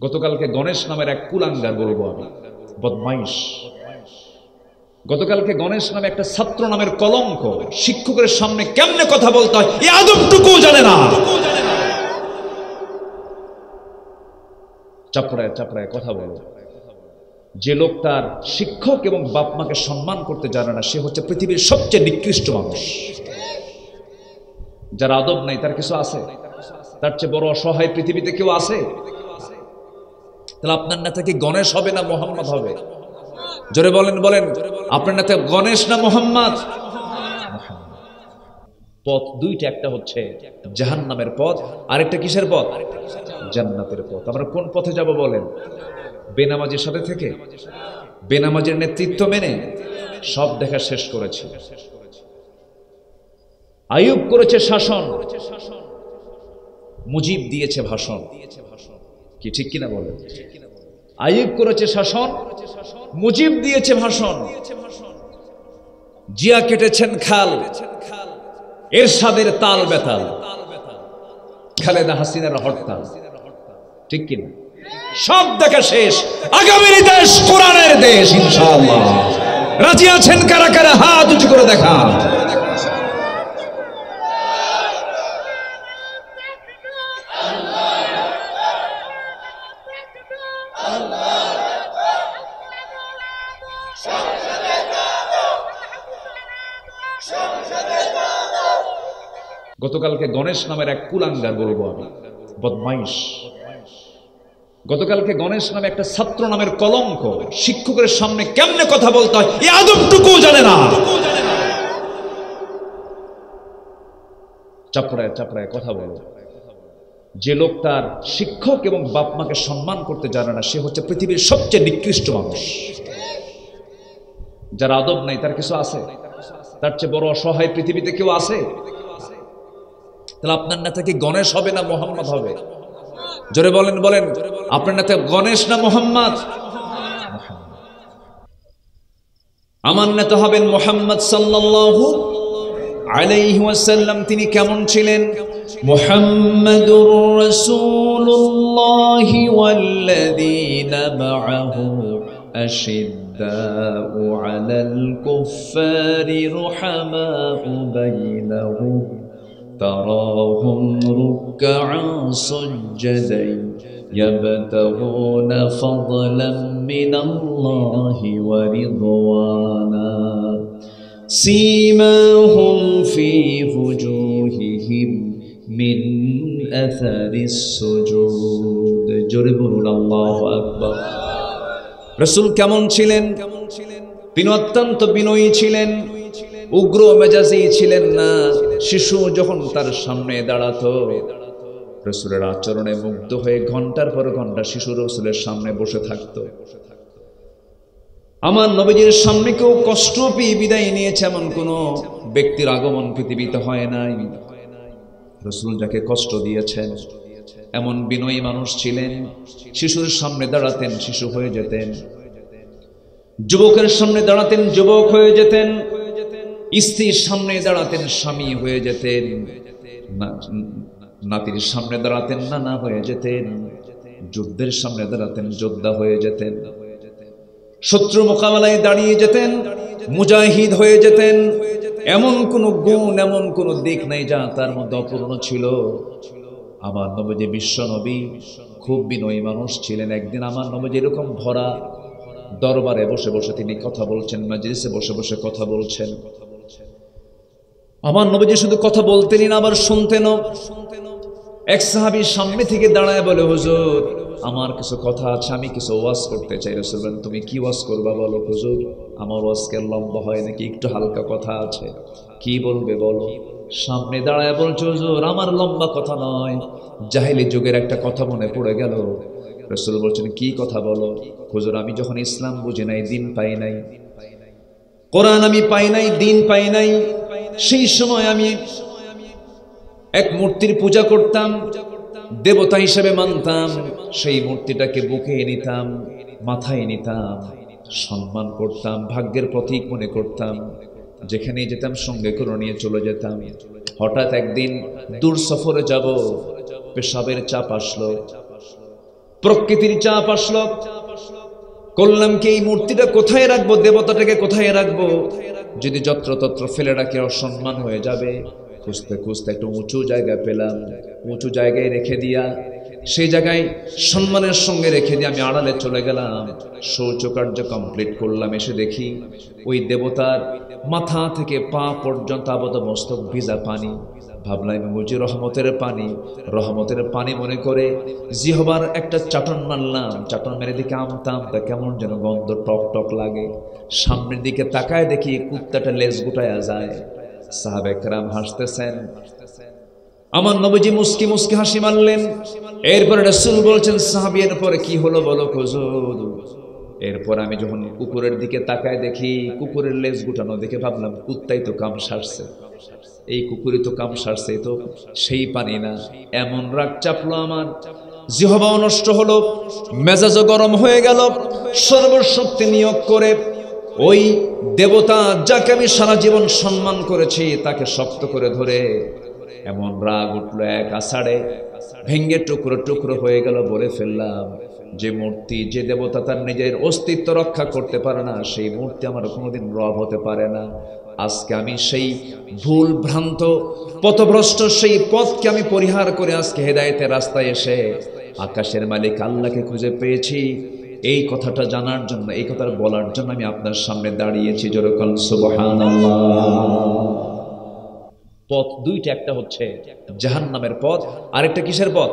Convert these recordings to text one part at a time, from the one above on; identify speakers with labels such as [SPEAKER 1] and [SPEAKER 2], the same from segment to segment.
[SPEAKER 1] গতকালকে গণেশ নামের এক কুলাঙ্গার বলবো আমি, বদমাইশ। গতকালকে গণেশ নামে একটা ছাত্র নামের কলঙ্ক, শিক্ষকের সামনে কেমনে কথা বলতে হয় এই আদবটুকু জানে না। চাপড়ায় চাপড়ায় কথা বলো। যে লোক তার শিক্ষক এবং বাপ মাকে সম্মান করতে জানে না, সে হচ্ছে পৃথিবীর সবচেয়ে নিকৃষ্ট মানুষ। যার আদব নাই তার কিছু আছে? তার চেয়ে বড় অসহায় পৃথিবীতে কেউ আছে? তাহলে আপনার নেতা কি গণেশ হবে না মোহাম্মদ হবে? জোরে বলেন, বলেন। আপনার নেতা গণেশ না মোহাম্মদ? পথ দুইটা, একটা হচ্ছে জাহান্নামের পথ, আরেকটা কিসের পথ? জান্নাতের পথ। আমরা কোন পথে যাব বলেন? বেনামাজির সাথে থেকে, বেনামাজির নেতৃত্ব মেনে সব দেখা শেষ করেছে। আইয়ুব করেছে শাসন, মুজিব দিয়েছে ভাষণ। কি ঠিক কিনা বলেন? আইয়ুব করেছে শাসন, মুজিব দিয়েছে ভাষণ। জিয়া কেটেছেন খাল, এরশাদের তাল বেতাল, খালেদা হাসিনার হরতাল। ঠিক কিনা? সব দেখা শেষ। আগামীর দেশ কোরআনের দেশ ইনশাআল্লাহ। রাজি আছেন কারা কারা? হাত উঁচু করে দেখা। গতকালকে গণেশ নামের এক কুলাঙ্গার বলবো আমি, বদমাইশ। গতকালকে গণেশ নামে একটা ছাত্র নামের কলঙ্ক, শিক্ষকের সামনে কেমনে কথা বলতে হয় এই আদবটুকু জানে না। চাপড়ায় চাপড়ায় কথা বলো। যে লোক তার শিক্ষক এবং বাপ মাকে সম্মান করতে জানে না, সে হচ্ছে পৃথিবীর সবচেয়ে নিকৃষ্ট মানুষ। যার আদব নাই তার কিছু আছে? তার চেয়ে বড় অসহায় পৃথিবীতে কেউ আছে? তাহলে আপনার নেতা কি গণেশ হবে না মোহাম্মদ হবে? জোরে বলেন, বলেন। আপনার নেতা গণেশ না মোহাম্মদ? আমার নেতা হবেন মুহাম্মদ সাল্লাল্লাহু আলাইহি ওয়াসাল্লাম। তিনি কেমন ছিলেন? মুহাম্মাদুর রাসূলুল্লাহি ওয়াল্লাযীনা মাআহু আশিদ্দাউ আলাল কুফফারি রুহামাউ বাইনাহুম تراهم ركعا سجدا يبتغون فضلا من الله ورضوانا سيماهم في وجوههم من أثر السجود جربون الله أكبر رسول কেমন ছিলেন? তিনি অত্যন্ত বিনয়ী ছিলেন, উগ্র মেজাজি ছিলেন না। শিশু যখন তার সামনে দাঁড়াতো, রাসূলের আচরণে মুগ্ধ হয়ে ঘন্টার পর ঘন্টা শিশু রাসূলের সামনে বসে থাকতো। আমার নবীজির সামনে কেউ কষ্ট পেয়ে বিদায় নিয়েছে এমন কোন ব্যক্তির আগমন পৃথিবীতে হয় নাই। রাসূল যাকে কষ্ট দিয়েছেন এমন বিনয়ী মানুষ ছিলেন। শিশুর সামনে দাঁড়াতেন, শিশু হয়ে যেতেন। যুবকের সামনে দাঁড়াতেন, যুবক হয়ে যেতেন। স্ত্রীর সামনে দাঁড়াতেন, স্বামী হয়ে যেতেন। নাতির সামনে দাঁড়াতেন, নানা হয়ে যেতেন। যুদ্ধের সামনে দাঁড়াতেন, যোদ্ধা হয়ে যেতেন। শত্রু মোকাবেলায় দাঁড়িয়ে যেতেন, মুজাহিদ হয়ে যেতেন। এমন কোন গুণ, এমন কোন দিক নাই যা তার মধ্যে অপূর্ণ ছিল। আমার নবী বিশ্ব নবী খুব বিনয়ী মানুষ ছিলেন। একদিন আমার নবী এরকম ভরা দরবারে বসে বসে তিনি কথা বলছেন, মাজলিসে বসে বসে কথা বলছেন। আমার নবীজি শুধু কথা বলতেনই না, আবার শুনতেনও। এক সাহাবী সামনে থেকে দাঁড়ায় বলে, হুজুর আমার কিছু কথা আছে, আমি কিছু ওয়াজ করতে চাই। রাসূল বলেন, তুমি কি ওয়াজ করবা বলো। হুজুর আমার ওয়াজ কে লম্বা হয় নাকি, একটু হালকা কথা আছে, কি বলবে বলো। সামনে দাঁড়ায় বলছে, হুজুর আমার লম্বা কথা নয়, জাহেলি যুগের একটা কথা মনে পড়ে গেল। রাসূল বলছেন, কি কথা বলো। হুজুর আমি যখন ইসলাম বুঝি নাই, দিন পাই নাই, কোরআন আমি পাই নাই, দিন পাই নাই, সেই সময় আমি এক মূর্তির পূজা করতাম, দেবতা হিসেবে মানতাম। সেই মূর্তিটাকে বুকে নিতাম, মাথায় নিতাম, সম্মান করতাম, ভাগ্যের প্রতীক মনে করতাম। যেখানে যেতাম সঙ্গে করে নিয়ে চলে যেতাম। হঠাৎ একদিন দূর সফরে যাব, পেশাবের চাপ আসলো। প্রকৃতির চাপ আসলো, করলাম কি এই মূর্তিটা কোথায় রাখবো, দেবতাটাকে কোথায় রাখবো, যদি যত্রতত্র ফেলে রাখি অসম্মান হয়ে যাবে। খুঁজতে খুঁজতে একটু উঁচু জায়গায় পেলাম, উঁচু জায়গায় রেখে দিয়া, সেই জায়গায় সম্মানের সঙ্গে রেখে দিয়ে আমি আড়ালে চলে গেলাম। শৌচকার্য কমপ্লিট করলাম, এসে দেখি ওই দেবতার মাথা থেকে পা পর্যন্ত আবদ্ধ মস্তক ভিজা পানি। ভাবলাম বুঝি রহমতের পানি, রহমতের পানি মনে করে জিহবার একটা চাটন মারলাম। চাটন মেরে দিকে আমতাম, তা কেমন যেন গন্ধ টক টক লাগে। সামনের দিকে তাকায় দেখি কুত্তাটা লেজ গুটায়া যায়। সাহাবে কেরাম হাসতেছেন, আমার নবীজি মুস্কি মুস্কি হাসি মারলেন। এরপরে রাসূল বলছেন, সাহাবী এরপরে কি হলো বলো হুজুর। এরপর আমি যখন কুকুরের দিকে তাকায় দেখি কুকুরের লেজ গুটানো, দেখে ভাবলাম কুত্তাই তো কাম সারছে, এই কুকুরই তো কাম সারছে, তো সেই পানি না। এমন রাগ চাপলো আমার, জিহ্বাও নষ্ট হলো, মেজাজও গরম হয়ে গেল। সর্বশক্তি নিয়োগ করে ওই দেবতা যাকে আমি সারা জীবন সম্মান করেছি তাকে শক্ত করে ধরে এমন রাগ উঠলো, এক আষাঢ়ে ভেঙ্গে টুকরো টুকরো হয়ে গেল। বলে ফেললাম, যে মূর্তি, যে দেবতা তার নিজের অস্তিত্ব রক্ষা করতে পারে না, সেই মূর্তি আমার কোনোদিন রব হতে পারে না। আজকে আমি সেই ভুল ভ্রান্ত পথভ্রষ্ট সেই পথকে আমি পরিহার করে আজকে হেদায়েতের রাস্তায় এসে আকাশের মালিক আল্লাহকে খুঁজে পেয়েছি। এই কথাটা জানার জন্য, এই কথাটা বলার জন্য আমি আপনার সামনে দাঁড়িয়েছি। জোরে বলেন সুবহানাল্লাহ। পথ দুইটা, একটা হচ্ছে জাহান্নামের পথ, আরেকটা কিসের পথ?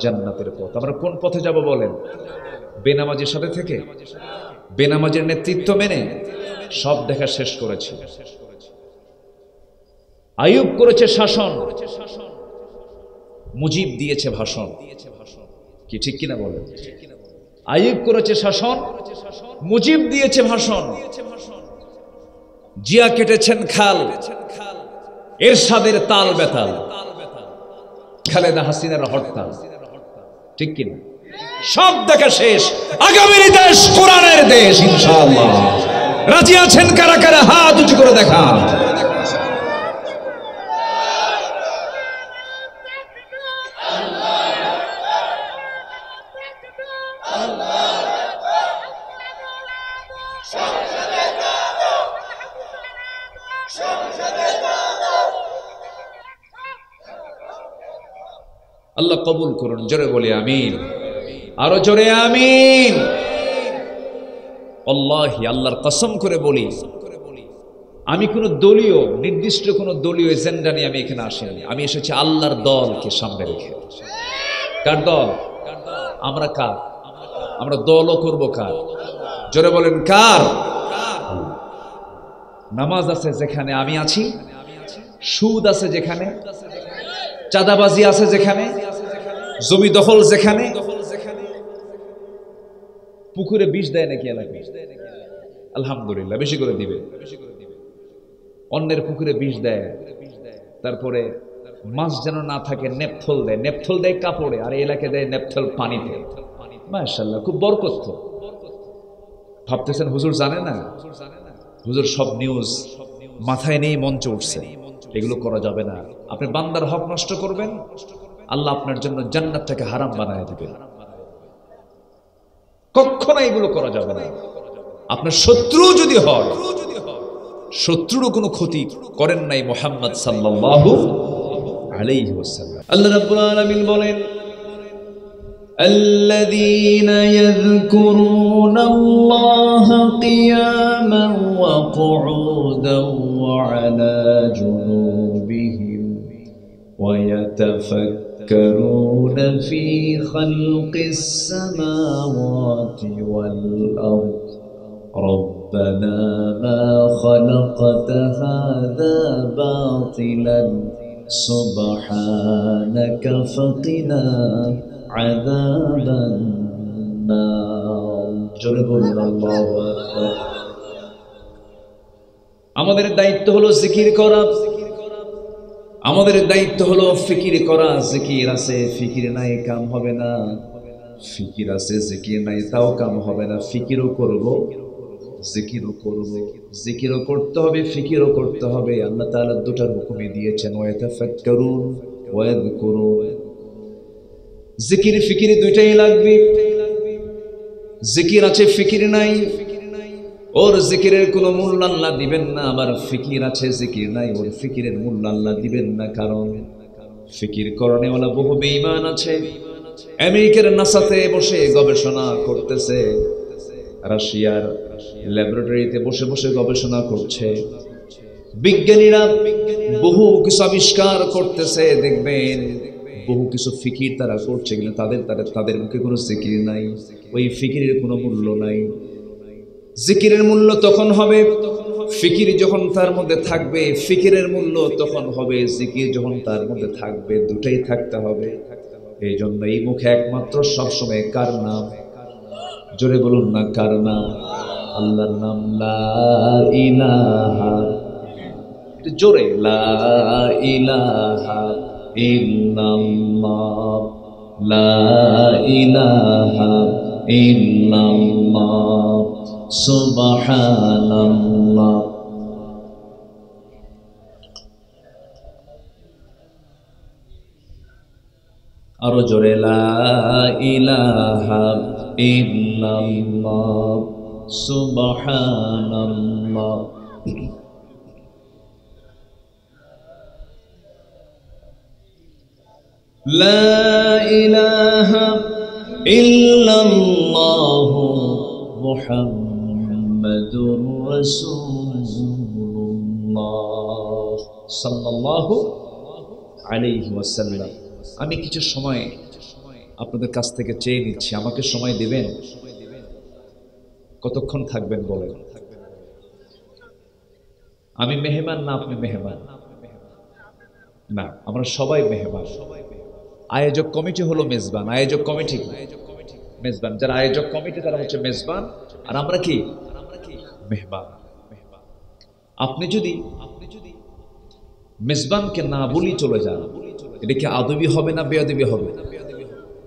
[SPEAKER 1] জান্নাতের পথ। আমরা কোন পথে যাব বলেন? বেনামাজির সাথে থেকে, বেনামাজির নেতৃত্ব মেনে সব দেখা শেষ করেছি। আইয়ুব করেছে শাসন, মুজিব দিয়েছে ভাষণ। কি ঠিক কিনা বলেন? আইয়ুব করেছে শাসন, মুজিব দিয়েছে ভাষণ। জিয়া কেটেছেন খাল, এরশাদের তাল বেতাল, খালেদা হাসিনার হরতাল। ঠিক কিনা? সব দেখা শেষ। আগামীর দেশ কোরআনের দেশ ইনশাআল্লাহ। রাজি আছেন কারা কারা? হাত উঁচু করে দেখা। আল্লাহ কবুল করুন। জোরে বলি আমিন, আরো জোরে আমিন। আল্লাহি, আল্লাহর কসম করে বলি, আমি কোন দলীয় নির্দিষ্ট কোন দলীয় এজেন্ডা নিয়ে আমি এখানে আসিনি। আমি এসেছি আল্লাহর দলকে সামনে রেখে। কার দল? আমরা কার? আমরা দলও করব কার? জোরে বলেন কার? নামাজ আছে যেখানে আমি আছি, সুদ আছে যেখানে, চাঁদাবাজি আছে যেখানে, জমি দখল যেখানে। পুকুরে বিষ দেয় নাকি এলাকায়? আলহামদুলিল্লাহ, বেশি করে দিবে। অন্যের পুকুরে বিষ দেয়, তারপরে মাছ যেন না থাকে নেপথল দেয়, নেপথল দেয় কাপড়ে, আর এলাকায় দেয় নেপথল পানিতে। মাশাআল্লাহ, খুব বরকত। ভাবতেছেন হুজুর জানে না? হুজুর সব নিউজ মাথায় নেই, মঞ্চে উঠছে। এগুলো করা যাবে না। আপনি বান্দার হক নষ্ট করবেন, আল্লাহ আপনার জন্য জান্নাতটাকে হারাম বানায় দিবেন। কখনো এগুলো করা যাবে না। আপনার শত্রু যদি হয়, শত্রুরও কোনো ক্ষতি করেন নাই মুহাম্মদ সাল্লাল্লাহু আলাইহি ওয়াসাল্লাম। আল্লাহ রাব্বুল আলামিন বলেন, الذين يذكرون الله قياما وقعودا وعلى جنوبهم ويتفكرون في خلق السماوات والأرض ربنا ما خلقت هذا باطلا سبحانك فقنا عذاب النار. জোরে বলুন আল্লাহু আকবার। আমাদের দায়িত্ব হলো জিকির করা, আমাদের দায়িত্ব হলো ফিকির করা। জিকির আছে, ফিকির নাই, কাম হবে না। ফিকির আছে, জিকির নাই, তাও কাম হবে না। ফিকিরও করব, জিকিরও করব। জিকিরও করতে হবে, ফিকিরও করতে হবে। আল্লাহ তাআলা দুটার হুকুমই দিয়েছেন, ওয়াতাফাক্কারুন ওয়াযকুরুন। জিকির ফিকির দুইটাই লাগবে। জিকির আছে ফিকির নাই, ওর জিকিরের কোনো মূল্য আল্লাহ দিবেন না। আবার ফিকির আছে জিকির নাই, ওর ফিকিরের মূল্য আল্লাহ দিবেন না। কারণ ফিকির করণেওয়ালা বহু বেঈমান আছে। আমেরিকার নাসাতে বসে গবেষণা করতেছে, রাশিয়ার ল্যাবরেটরিতে বসে বসে গবেষণা করছে, বিজ্ঞানীরা বহু কিছু আবিষ্কার করতেছে। দেখবেন বহু কিছু ফিকির তারা করছে, কিন্তু তাদের মুখে কোনো জিকির নাই, ওই ফিকিরের কোনো মূল্য নাই। জিকিরের মূল্য তখন হবে, ফিকির যখন তার মধ্যে থাকবে। ফিকিরের মূল্য তখন হবে, জিকির যখন তার মধ্যে থাকবে। দুটাই থাকতে হবে। এই জন্য এই মুখে একমাত্র সবসময় কার নাম? জোরে বলুন না, কার নাম? আল্লাহর নাম। লা ইলাহা, জোরে, লা ইলাহা ইল্লাল্লাহ, লা ইলাহা ইল্লাল্লাহ, সুবহানাল্লাহ। আরো জোরে, লা ইলাহা ইল্লাল্লাহ, সুবহানাল্লাহ। লা ইলাহা ইল্লাল্লাহ মুহাম্মাদুর রাসূলুল্লাহ সাল্লাল্লাহু আলাইহি ওয়াসাল্লাম। আমি কিছু সময় আপনাদের কাছ থেকে চেয়ে নিচ্ছি, আমাকে সময় দেবেন? কতক্ষণ থাকবেন বলেন? আমি মেহমান না আপনি মেহমান? না, আমরা সবাই মেহমান। আয়োজক কমিটি হলো মেজবান, আয়োজক কমিটি মেজবান। যারা আয়োজক কমিটি তারা হচ্ছে মেজবান, আর আমরা কি? মেহমান। আপনি যদি মেজবানকে না বলি চলে যান, এটা কি আদবি হবে না বেয়াদবি হবে?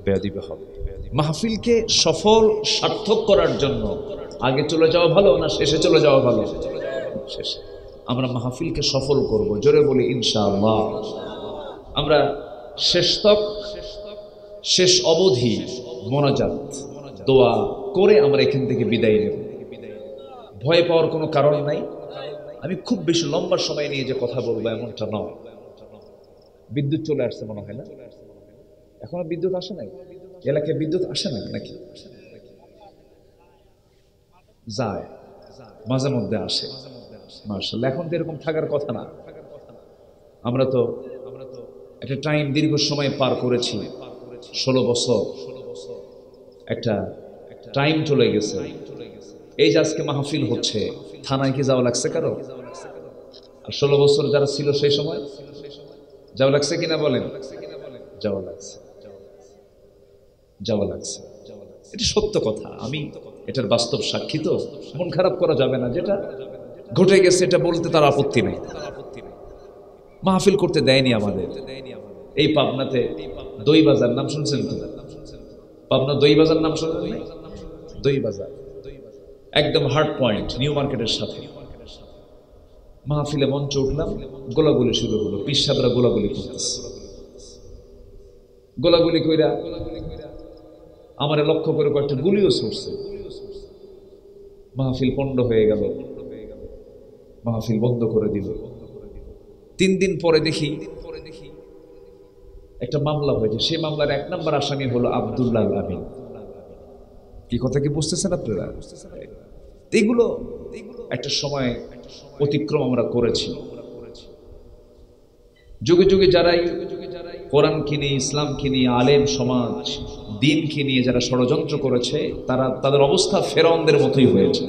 [SPEAKER 1] বেয়াদবি হবে। মাহফিলকে সফল সার্থক করার জন্য আগে চলে যাওয়া ভালো না শেষে চলে যাওয়া ভালো? শেষে। আমরা মাহফিলকে সফল করব, জোরে বলি ইনশাআল্লাহ। আমরা শেষ তক, শেষ অবধি মোনাজাত দোয়া করে আমরা এখান থেকে বিদায় নেব। ভয় পাওয়ার কোনো কারণ নাই। আমি খুব বেশি লম্বা সময় নিয়ে যে কথা বলবো এমনটা নয়। বিদ্যুৎ চলে আসছে মনে হয় না? এখনো বিদ্যুৎ আসে নাই? এলাকায় বিদ্যুৎ আসে না নাকি? যায়, মাঝে মধ্যে আসে। মাশাআল্লাহ, এখন তো এরকম থাকার কথা না। আমরা তো একটা টাইম, দীর্ঘ সময় পার করেছি, 16 বছর একটা টাইম চলে গেছে। এই যে আজকে মাহফিল হচ্ছে, থানায় কি যাওয়া লাগছে কারো? আর 16 বছর যারা ছিল সেই সময় যাওয়া লাগছে কিনা বলেন? যাওয়া লাগছে, যাওয়া লাগছে। এটা সত্য কথা, আমি এটার বাস্তব সাক্ষী। তো মন খারাপ করা যাবে না, যেটা ঘটে গেছে এটা বলতে তার আপত্তি নেই। মাহফিল করতে দেয়নি আমাদের। এই পাবনাতে দই বাজার নাম শুনছেন তো? পাবনা দই বাজার নাম শুনছেন? দই বাজার একদম হার্ড পয়েন্ট, নিউ মার্কেটের সাথে। মাহফিলে মঞ্চ উঠলাম, গোলাগুলি শুরু হলো। পীর সাহেবরা গোলাগুলি করতেছে। গোলাগুলি কইরা আমারে লক্ষ্য করে কয়েকটা গুলিও ছুটছে। মাহফিল পণ্ড হয়ে গেল, মাহফিল বন্ধ করে দিল। 3 দিন পরে দেখি একটা মামলা হয়েছে। সেই মামলার 1 নম্বর আসামি হলো আব্দুল্লাহ আমিন। কি কথা কি বুঝতেছেন আপনারা? এগুলো একটা সময় অতিক্রম আমরা করেছি। যুগে যুগে যারাই কোরআনকে নিয়ে, ইসলামকে নিয়ে, আলেম সমাজ, দ্বীনকে নিয়ে যারা ষড়যন্ত্র করেছে, তাদের অবস্থা ফেরাউনদের মতোই হয়েছে,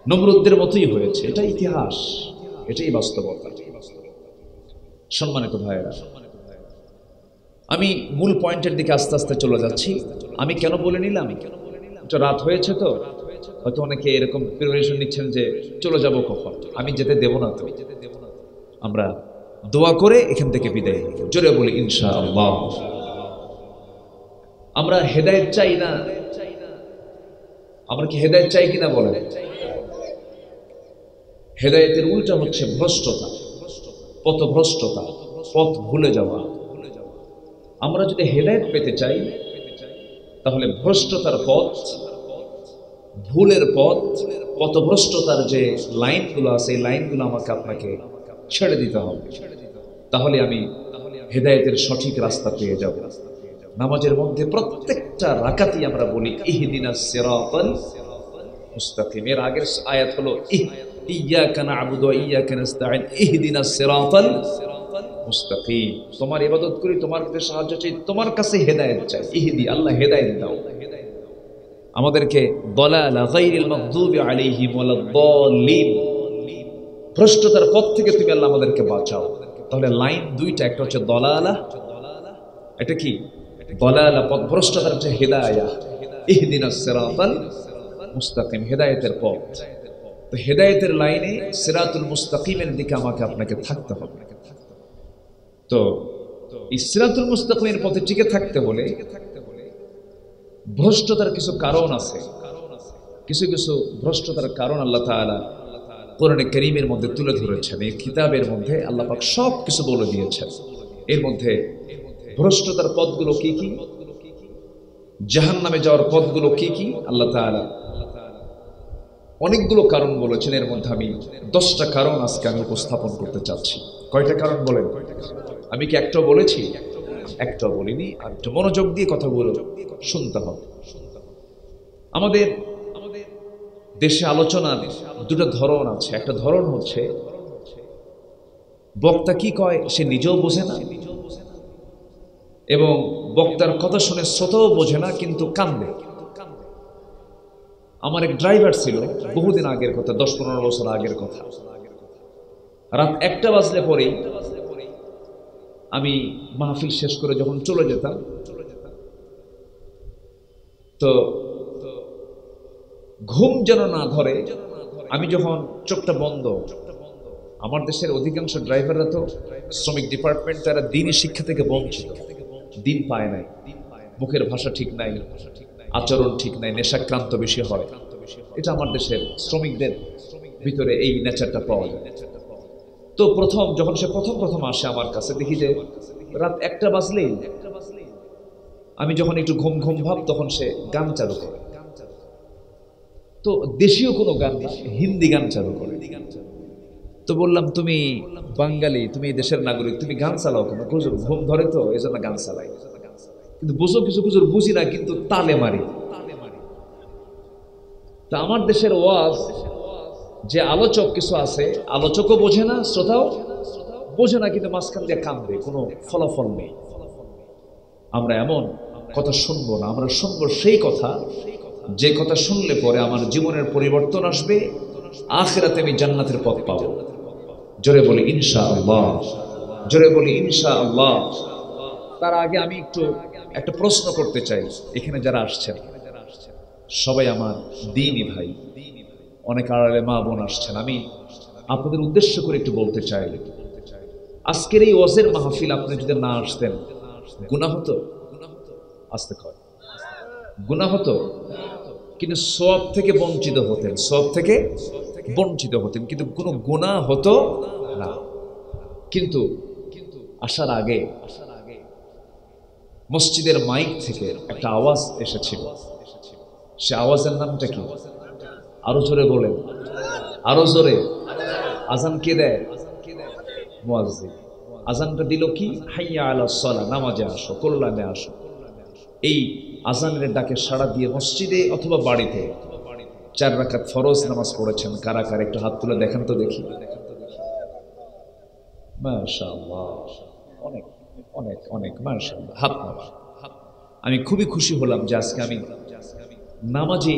[SPEAKER 1] নমরুদদের মতোই হয়েছে। এটাই ইতিহাস, এটাই বাস্তবতা। সম্মানিত ভাইয়েরা, আমি মূল পয়েন্টের দিকে আস্তে আস্তে চলে যাচ্ছি। আমি কেন বলে নিলাম, এটা রাত হয়েছে তো হয়তো অনেকে এরকম প্রিপারেশন নিচ্ছেন যে চলে যাব কখন। আমি যেতে দেব না। তো আমরা দোয়া করে এখান থেকে বিদায় নেব, জোরে বলি ইনশাআল্লাহ। আমরা হেদায়েত চাই না? আমরা কি হেদায়েত চাই কিনা বলেন? হেদায়েতের উল্টা হচ্ছে ভ্রষ্টতা, পথভ্রষ্টতা, পথ ভুলে যাওয়া। আমরা যদি হেদায়েত পেতে চাই তাহলে ভ্রষ্টতার পথ, ভুলের পথ, পথভ্রষ্টতার যে লাইনগুলো আছে এই লাইনগুলো আমাকে আপনাকে ছেড়ে দিতে হবে। তাহলে আমি হেদায়েতের সঠিক রাস্তা পেয়ে যাব। নামাজের মধ্যে প্রত্যেকটা রাকাতই আমরা বলি ইহদিনাস সিরাতাল মুস্তাকিম। এর আগের আয়াত হলো ইয়্যাকা না'বুদু ওয়া ইয়্যাকা নাস্তাঈন ইহদিনাস সিরাতাল মুস্তাকিম। তোমার ইবাদত করি, তোমার কাছে সাহায্য চাই, তোমার কাছে হেদায়েত চাই। ইহদি, আল্লাহ হেদায়েত দাও আমাদেরকে। দালালা গায়রিল মাগদুবি আলাইহিম ওয়ালাদ-দাল্লিন, ভ্রষ্টতার পথ থেকে তুমি আল্লাহ আমাদেরকে বাঁচাও। তাহলে লাইন দুইটা, একটা হচ্ছে দলালা, এটা কি দলালা পথভ্রষ্টতার, হচ্ছে হেদায়াহ। ইহদিনাস সিরাতাল মুস্তাকিম, হেদায়েতের পথ। তো হেদায়েতের লাইনে সিরাতুল মুস্তাকিমের দিকে আমাকে আপনাকে থাকতে হবে। তো এই সিরাতুল মুস্তাকিমের পথে টিকে থাকতে হলে ভ্রষ্টতার কিছু কারণ আছে। কিছু কিছু ভ্রষ্টতার কারণ আল্লাহ তাআলা কোরআনে কারীমের মধ্যে তুলে ধরেছেন। এই কিতাবের মধ্যে আল্লাহ পাক সব কিছু বলে দিয়েছেন। এর মধ্যে ভ্রষ্টতার পথগুলো কি কি, জাহান্নামে যাওয়ার পথগুলো কি কি, আল্লাহ তাআলা অনেকগুলো কারণ বলেছেন। এর মধ্যে আমি 10টা কারণ আজকে আমি উপস্থাপন করতে চাচ্ছি। কয়টা কারণ বলেন? আমি কি একটাও বলেছি? একটাও বলিনি। আর একটু মনোযোগ দিয়ে কথাগুলো শুনতে হবে। আমাদের দেশে আলোচনার দুটো ধরন আছে। একটা ধরন হচ্ছে বক্তা কি কয় সে নিজেও বোঝে না, এবং বক্তার কথা শুনে শ্রোতাও বোঝে না, কিন্তু কান্দে। আমার এক ড্রাইভার ছিল, বহুদিন আগের কথা, 10-15 বছর আগের কথা। রাত 1টা বাজলে পরেই আমি মাহফিল শেষ করে যখন চলে যেতাম, তো ঘুম যেন না ধরে, আমি যখন চোখটা বন্ধ, আমার দেশের অধিকাংশ ড্রাইভাররা তো শ্রমিক ডিপার্টমেন্ট, তারা দিনই শিক্ষা থেকে বঞ্চিত, দিন পায় নাই, মুখের ভাষা ঠিক নাই, আচরণ ঠিক নাই, নেশাক্রান্ত বেশি হয়। এটা আমার দেশের শ্রমিকদের ভিতরে এই নেচারটা পাওয়া যায়। তো যখন সে প্রথম আসে আমার কাছে, দেখি যে রাত 1টা বাজলেই আমি যখন একটু ঘুম ঘুম ভাব, তখন সে গান চালু করে। তো দেশীয় কোনো গান না, হিন্দি গান চালু করে। তো বললাম, তুমি বাঙালি, তুমি দেশের নাগরিক, তুমি গান চালাও কেন? ঘুম ধরে তো, এই জন্য গান চালাই। কিন্তু বুঝো কিছু কিছু বুঝি না, কিন্তু তালে মারি। তা আমার দেশের ওয়াজ যে আলোচক কিছু আছে, আলোচকও বোঝে না, শ্রোতাও বোঝে না, কিন্তু মাঝখান দিয়ে কান্দে, কোনো ফলাফল নেই। আমরা এমন কথা শুনবো না, আমরা শুনবো সেই কথা যে কথা শুনলে পরে আমার জীবনের পরিবর্তন আসবে, আখিরাতে আমি জান্নাতের পথ পাবো। জোরে বলি ইনশাআল্লাহ, জোরে বলি ইনশাআল্লাহ। তার আগে আমি একটা প্রশ্ন করতে চাই। এখানে যারা আসছেন সবাই আমার দ্বীনি ভাই, অনেক আড়ালে মা বোন আসছেন। আমি আপনাদের উদ্দেশ্য করে একটু বলতে চাই, আজকের এই ওয়াজের মাহফিল আপনি যদি না আসতেন, গুনাহ হতো? আসতে কয় গুনাহ হতো, কিন্তু সওয়াব থেকে বঞ্চিত হতেন, সওয়াব থেকে বঞ্চিত হতেন, কিন্তু কোনো গুনাহ হতো না। কিন্তু আসার আগে মসজিদের মাইক থেকে একটা আওয়াজ এসেছিল। সে আওয়াজের নামটা কি? আরো জোরে বলেন, আরো জোরে। আজান কে দেয়? মুয়াজ্জিন। আজানটা দিল কি? হাইয়া আলাস সালাহ, নামাজে আসো, কল্যাণে আসো। এই আজানের ডাকে সাড়া দিয়ে মসজিদে অথবা বাড়িতে 4 রাকাত ফরজ নামাজ পড়েছেন কারা কারা? একটু হাত তুলে দেখান তো দেখি। মাশাআল্লাহ, অনেক অনেক অনেক মাশাআল্লাহ, হাত নামা। আমি খুবই খুশি হলাম যে আজকে আমি নামাজে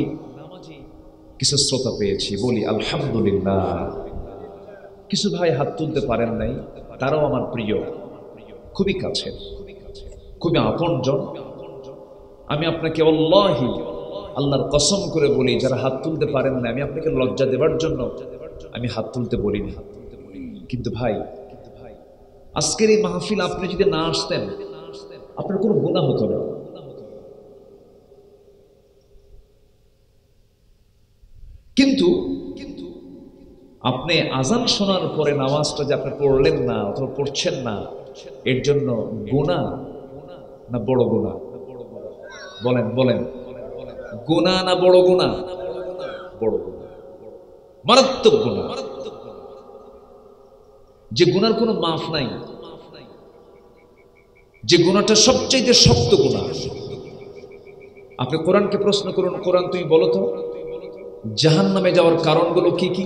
[SPEAKER 1] কিছু শ্রোতা পেয়েছি। বলি আলহামদুলিল্লাহ। কিছু ভাই হাত তুলতে পারেন নাই, তারাও আমার প্রিয়, খুবই কাছের, খুবই আপনজন। আমি আপনাকে আল্লাহি, আল্লাহর কসম করে বলি, যারা হাত তুলতে পারেন না, আমি আপনাকে লজ্জা দেবার জন্য আমি হাত তুলতে বলিনি। কিন্তু ভাই, আজকের এই মাহফিল আপনি যদি না আসতেন, আপনার কোনো গুনাহ হতো না। কিন্তু আপনি আজান শোনার পরে নামাজটা যে আপনি পড়লেন না অথবা পড়ছেন না, এর জন্য গুনাহ না বড় গুনাহ? বলেন বলেন, গুনাহ না বড় গুনাহ? বড় গুনাহ, মারাত্মক গুনাহ, যে গুনার কোনো মাফ নাই, যে গুনাহটা সবচেয়ে শক্ত গুনাহ। আপনি কোরআনকে প্রশ্ন করুন, কোরআন তুমি বলো তো জাহান্নামে যাওয়ার কারণগুলো কি কি?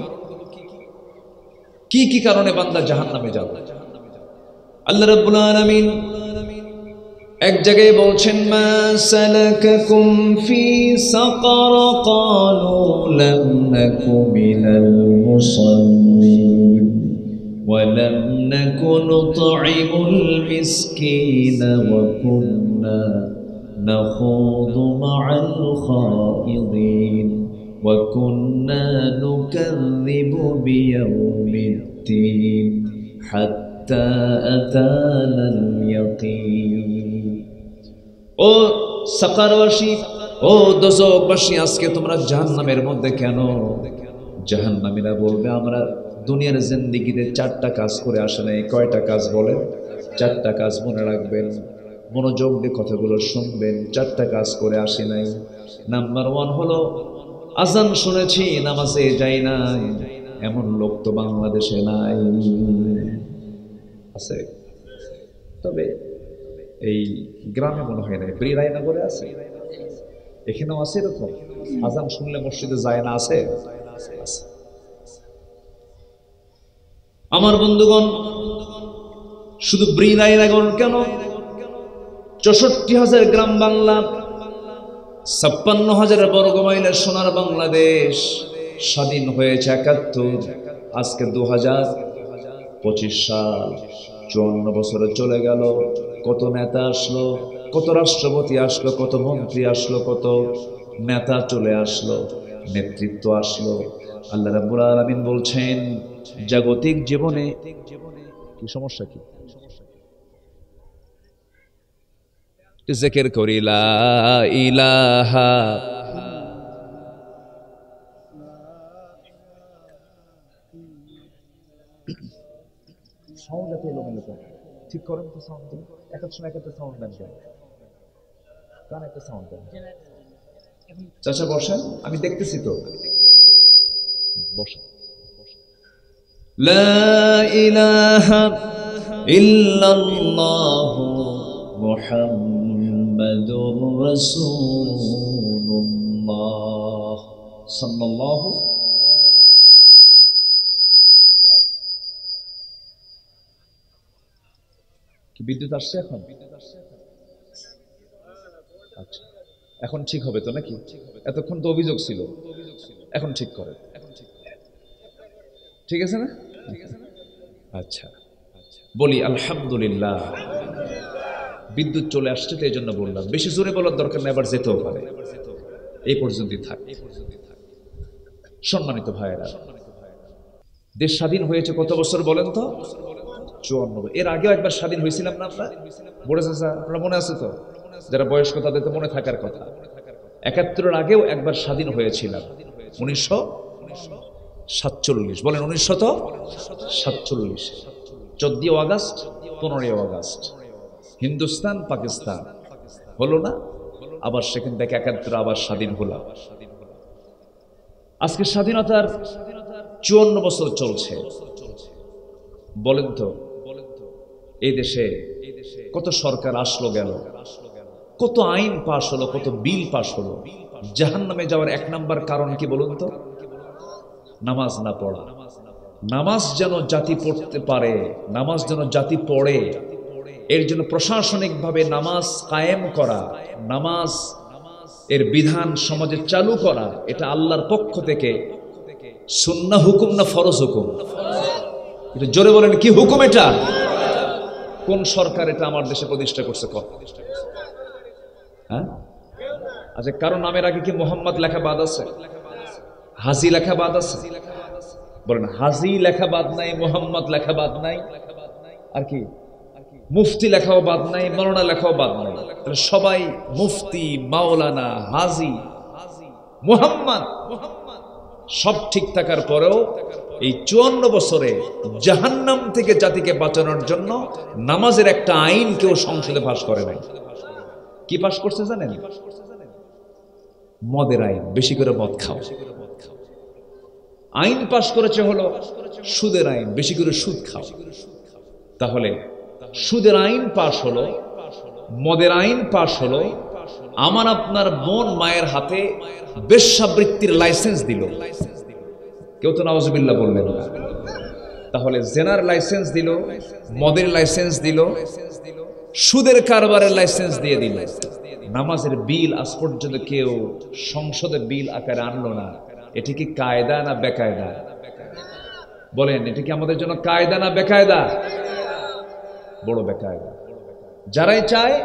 [SPEAKER 1] কি কি কারণে বান্দা জাহান্নামে যাবে? আল্লাহ রাব্বুল আলামিন এক জায়গায় বলছেন, মা সালাকাকুম ফি সাকার ক্বালু লাম নাকু মিনাল মুসাল্লিন ওয়া লাম নাকু নুতঈমুল মিসকিনা ওয়া কুন্না নাখুযু মা'আল খাইদিন ওয়া কুন্না নুকাযযিবু বিয়াউমিদ্দিন হাত্তা আতানাল ইয়াকিন। ও সাকারবাসী, ও দোজখবাসী, আজকে তোমরা জাহান্নামের মধ্যে কেন? জাহান্নামীরা বলবে, আমরা দুনিয়ার জিন্দেগিতে 4টা কাজ করে আসে নাই। কয়টা কাজ বলেন? 4টা কাজ মনে রাখবেন, মনোযোগ দিয়ে কথাগুলো শুনবেন। 4টা কাজ করে আসি নাই। নাম্বার 1 হলো আজান শুনেছি, নামাজে যাই নাই। এমন লোক তো বাংলাদেশে নাই, আছে তবে এই গ্রামে মনে হয় না, ব্রিরাইনগরে আছে, এখানেও আছে এরকম। আজান শুনলে মসজিদে যায় না, আছে? আমার বন্ধুগণ, শুধু ব্রিরাইনগর কেন, 64,000 গ্রাম বাংলা, 56,000 বর্গ মাইলের সোনার বাংলাদেশ স্বাধীন হয়েছে 71, আজকে 2025 সাল। 54 বছরে চলে গেল। কত নেতা আসলো, কত রাষ্ট্রপতি আসলো, কত মন্ত্রী আসলো, কত নেতা চলে আসলো, নেতৃত্ব আসলো। আল্লাহ রাব্বুল আলামিন বলছেন, জাগতিক জীবনে কি সমস্যা? কি জিকির করি লা ইলাহা, সাউন্ড এত এলোমেলো কেন? ঠিক করেন তো সাউন্ড, এক এক সময় এক একটা সাউন্ড দেন কেন? কান একটা সাউন্ড দেন। চাচা বসেন, আমি দেখতেছি তো, বসেন। লা ইলাহা ইল্লাল্লাহু মুহাম্মাদুর রাসূলুল্লাহ সাল্লাল্লাহু। কি বিদ্যুৎ আসছে এখন? আচ্ছা, এখন ঠিক হবে তো নাকি? এতক্ষণ তো অভিযোগ ছিল, এখন ঠিক করে, ঠিক আছে না? আচ্ছা, বলি আলহামদুলিল্লাহ। বিদ্যুৎ চলে আসছে তো এই জন্য বললাম, বেশি জোরে বলার দরকার নেই, আবার যেতেও পারে। এই পর্যন্তই থাক। সম্মানিত ভাইয়েরা, দেশ স্বাধীন হয়েছে কত বছর বলেন তো? 54। এর আগেও একবার স্বাধীন হয়েছিলাম না আমরা? বলে চাচা, আপনারা মনে আছে তো? যারা বয়স্ক তাদের তো মনে থাকার কথা। 71-এর আগেও একবার স্বাধীন হয়েছিলাম, 1947। বলেন 1947। 14 আগস্ট, 15 আগস্ট হিন্দুস্তান পাকিস্তান হলো না? আবার সেখান থেকে 71 আবার স্বাধীন হলাম। আজকে স্বাধীনতার 54 বছর চলছে। বলেন তো, এই দেশে কত সরকার আসলো গেল, কত আইন পাশ হলো, কত বিল পাশ হলো। জাহান্নামে যাওয়ার 1 নাম্বার কারণ কি বলুন তো? নামাজ না পড়া। নামাজ যেন জাতি পড়তে পারে, নামাজ যেন জাতি পড়ে, এর জন্য প্রশাসনিকভাবে নামাজ কায়েম করা, নামাজ এর বিধান সমাজে চালু করা, এটা আল্লাহর পক্ষ থেকে সুন্নাহ হুকুম না ফরজ হুকুম? এটা জোরে বলেন, কি হুকুম এটা? কোন সরকার এটা আমার দেশে প্রতিষ্ঠা করছে? হ্যাঁ, আচ্ছা, কারো নামের আগে কি মোহাম্মদ লেখা বাদ আছে? হাজি লেখা বাদ আছে? বলেন, হাজি লেখা বাদ নাই, মোহাম্মদ লেখা বাদ নাই, আর কি মুফতি লেখাও বাদ নাই, মাওলানা লেখাও বাদ নাই। তাহলে সবাই মুফতি, মাওলানা, হাজি, মুহাম্মদ সব ঠিক থাকার পরেও এই 54 বছরে জাহান্নাম থেকে জাতিকে বাঁচানোর জন্য নামাজের একটা আইন কেউ সংসদে পাস করে নাই। কি পাশ করছে জানেন? মদের আইন, বেশি করে মদ খাও। আইন পাশ করেছে হলো সুদের আইন, বেশি করে সুদ খাও। তাহলে সুদের আইন পাশ হলো, মদের আইন পাশ হলো, আমার আপনার বোন মায়ের হাতে বেশ্যাবৃত্তির লাইসেন্স দিল। কেউ তো নাউজুবিল্লাহ বললেন না। তাহলে জেনার লাইসেন্স দিল, মদের লাইসেন্স দিল, সুদের কারবারের লাইসেন্স দিয়ে দিল। নামাজের বিল আজ পর্যন্ত কেউ সংসদে বিল আকারে আনলো না। এটি কি কায়দা না বেকায়দা? বলেন, এটি কি আমাদের জন্য কায়দা না বেকায়দা? বড় বেকায়দা। যারাই চায়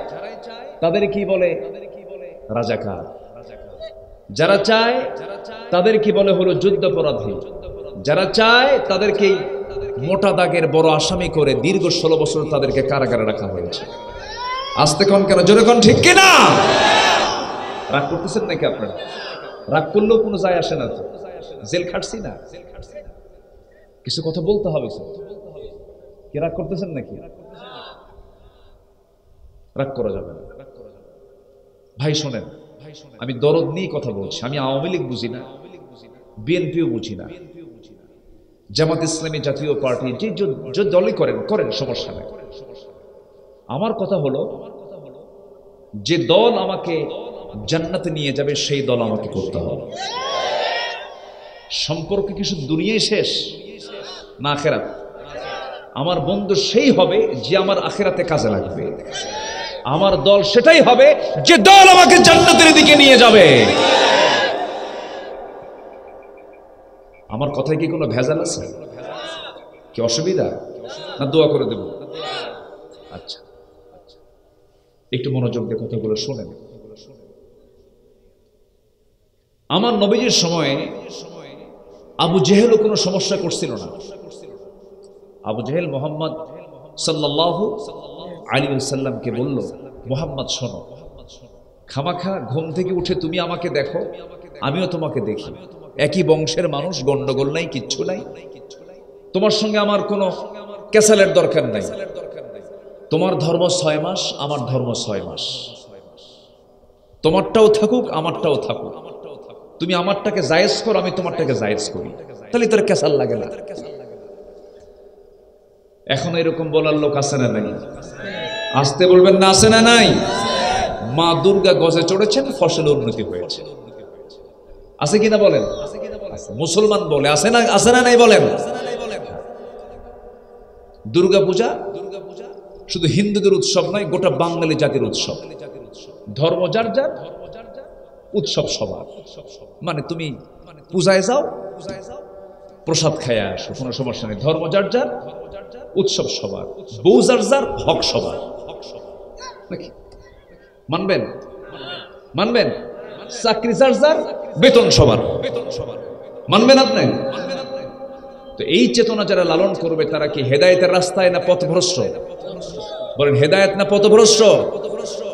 [SPEAKER 1] তাদের কি বলে? রাজাকার। যারা চায় তাদের কি বলে? হলো যুদ্ধাপরাধী। যারা চায় তাদেরকে মোটা দাগের বড় আসামি করে দীর্ঘ 16 বছর তাদেরকে কারাগারে রাখা হয়েছে। আস্তে কোন কেন, জোরে কোন, ঠিক কিনা? রাগ করতেছেন নাকি আপনারা? রাগ করলেও কোনো যায় আসে না তো, জেল খাটছি না, কিছু কথা বলতে হবে। কি রাগ করতেছেন নাকি? রাগ করা যাবে না ভাই। শোনেন, আমি দরদ নিয়ে কথা বলছি। আমি আওয়ামী লীগ বুঝি না, বিএনপিও বুঝি না, জামাত ইসলামী, জাতীয় পার্টি, যে দলই করেন করেন, সমস্যা নেই। আমার কথা হলো, যে দল আমাকে জান্নাতে নিয়ে যাবে সেই দল আমাকে করতে হবে। সম্পর্ক কি শুধু দুনিয়ায় শেষ না আখেরাত? আমার বন্ধু সেই হবে যে আমার আখেরাতে কাজে লাগবে। আমার দল সেটাই হবে যে দল আমাকে জান্নাতের দিকে নিয়ে যাবে। আমার কথায় কি কোনো ভেজাল আছে? কি অসুবিধা? না দোয়া করে দেব? আচ্ছা, একটু মনোযোগ দিয়ে কথাগুলো শোনেন। আমার নবীজির সময়ে আবু জেহেলও কোনো সমস্যা করছিল না। আবু জেহেল মোহাম্মদ সাল্লাল্লাহু আলাইহি ওয়াসাল্লামকে বলল, মোহাম্মদ শোনো, খামাখা ঘুম থেকে উঠে তুমি আমাকে দেখো, আমিও তোমাকে দেখি, একই বংশের মানুষ, গন্ডগোল নাই, কিচ্ছু নাই। তোমার সঙ্গে আমার কোনো ক্যাসালের দরকার নাই। তোমার ধর্ম 6 মাস, আমার ধর্ম 6 মাস। তোমারটাও থাকুক, আমারটাও থাকুক। তুমি আমারটাকে জায়েজ করো, আমি তোমারটাকে জায়েজ করি, তাহলে তোর ক্যাসাল লাগে না। এখন এরকম বলার লোক আছে না নাই? আসতে বলবেন না, আছে না নাই? মা দুর্গা গজে চড়েছেন, ফসল উন্নতি হয়েছে। আছে কিনা বলেন? মুসলমান বলে, আছে না, আছে না নাই বলেন? দুর্গা পূজা শুধু হিন্দুদের উৎসব নয়, গোটা বাঙালি জাতির উৎসব। ধর্ম যার যার, উৎসব সবার। মানে তুমি পূজায় যাও, প্রসাদ খায় আসো, কোনো সমস্যা নেই। ধর্ম যার যার, উৎসব সবার, বউ যার যার, হক সবার। মানবেন? মানবেন? চাকরি যার যার, বেতন সবার। মানবেন আপনি? তো এই চেতনা যারা লালন করবে তারা কি হেদায়েতের রাস্তায় না পথভ্রষ্ট? বলেন, হেদায়েত না পথভ্রষ্ট?